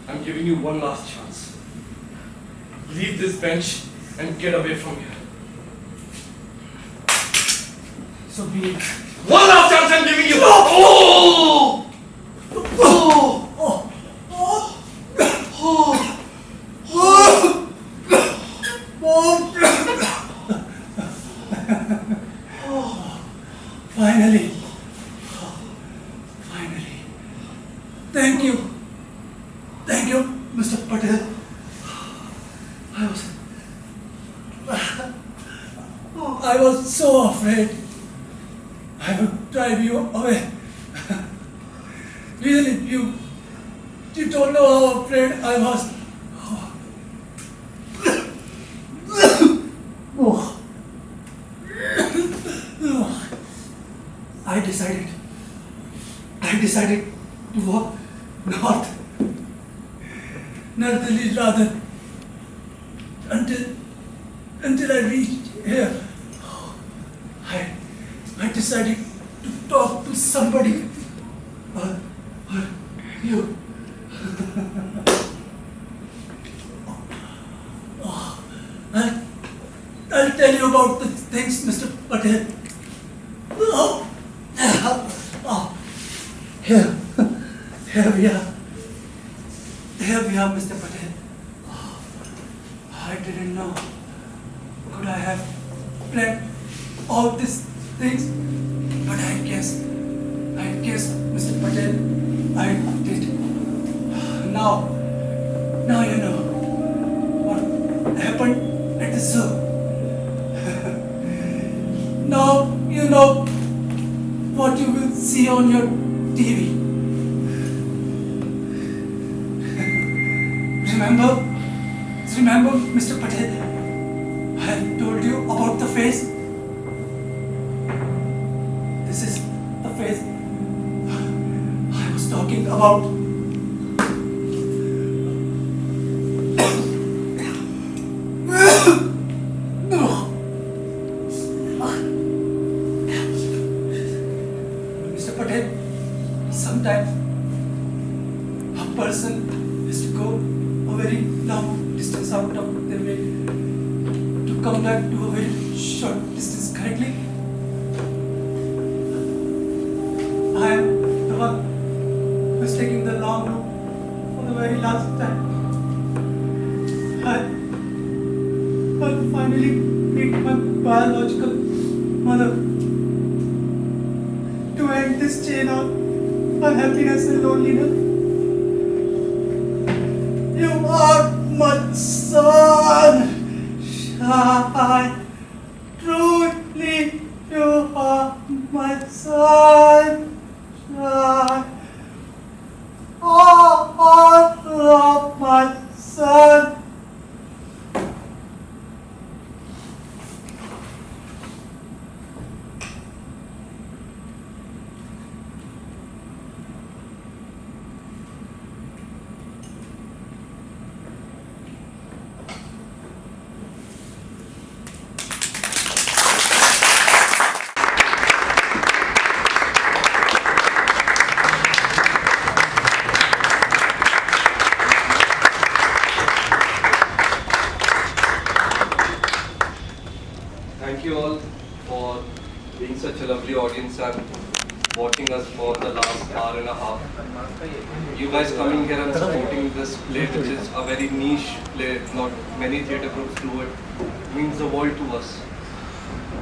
I'm giving you one last chance. Leave this bench and get away from here. So be it. One last chance I'm giving you! Oh! Oh! Oh. Oh! Finally. Finally. Thank you. Thank you, Mr. Patel. I was so afraid. I would drive you away. Really, you don't know how afraid I was. Oh. I decided to walk north, northerly rather, until I reached here. I decided to talk to somebody. You. I'll tell you about the things, Mr. Patel. Here we are. Here we are, Mr. Patel. I didn't know. Could I have planned all these things? But I guess, Mr. Patel, I did. Now you know. see on your TV. Remember, Mr. Patel, I have told you about the face. This is the face I was talking about. Mr. Patel, sometimes a person has to go a very long distance out of their way to come back to a very short distance correctly. I am the one who is taking the long route for the very last time. I'll finally meet my biological mother to end this chain of unhappiness and loneliness. You are my son, shine. Truly, you are my son, shine. Oh, I love my son. Thank you all for being such a lovely audience and watching us for the last hour and a half. You guys coming here and supporting this play, which is a very niche play, not many theatre groups do it, means the world to us.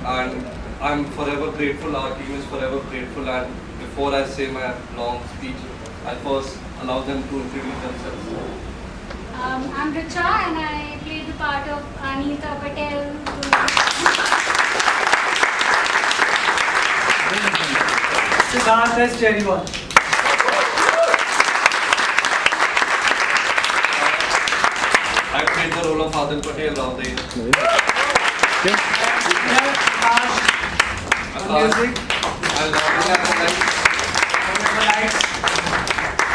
And I'm forever grateful, our team is forever grateful, and before I say my long speech, I'll first allow them to introduce themselves. I'm Richa and I played the part of Anita Patel. Siddharth as Cherry Ball. I played the role of Adil Patel around the Music.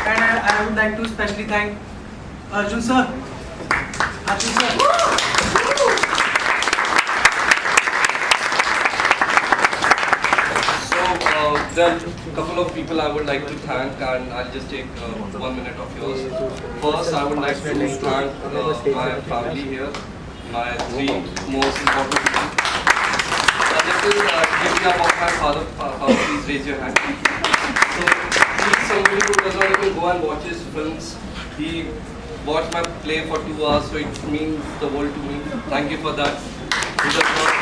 And I would like to especially thank Arjun sir. There are a couple of people I would like to thank, and I'll just take 1 minute of yours. First, I would like to thank my family here, my three most important people. This is giving up of my father. Please raise your hand. So, he's somebody who does not even go and watch his films. He watched my play for 2 hours, so it means the world to me. Thank you for that. He does not.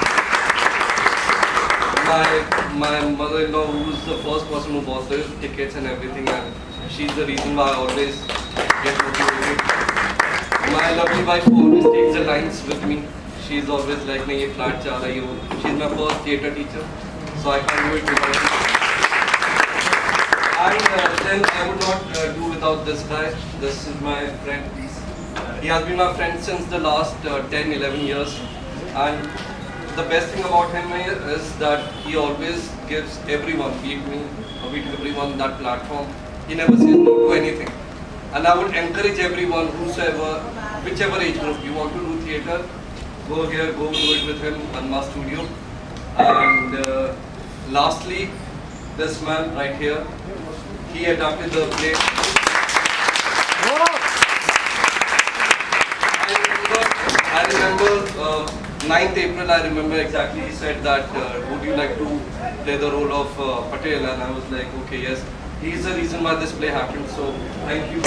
My mother-in-law, who's the first person who bought the tickets and everything, and she's the reason why I always get motivated. My lovely wife who always takes the lines with me. She's always like, "Nahi, ye flat cha rahi ho." She's my first theatre teacher, so I can't do it without her. And then I would not do without this guy. This is my friend. He has been my friend since the last 10, 11 years, and the best thing about him is that he always gives everyone, be it me or be it everyone, that platform. He never says no to anything. And I would encourage everyone, whosoever, whichever age group you want to do theatre, go here, go do it with him, Unmask Studio. And lastly, this man right here, he adapted the play. I remember 9th April, I remember exactly, he said that, would you like to play the role of Patel? And I was like, okay, yes. He's the reason why this play happened, so thank you.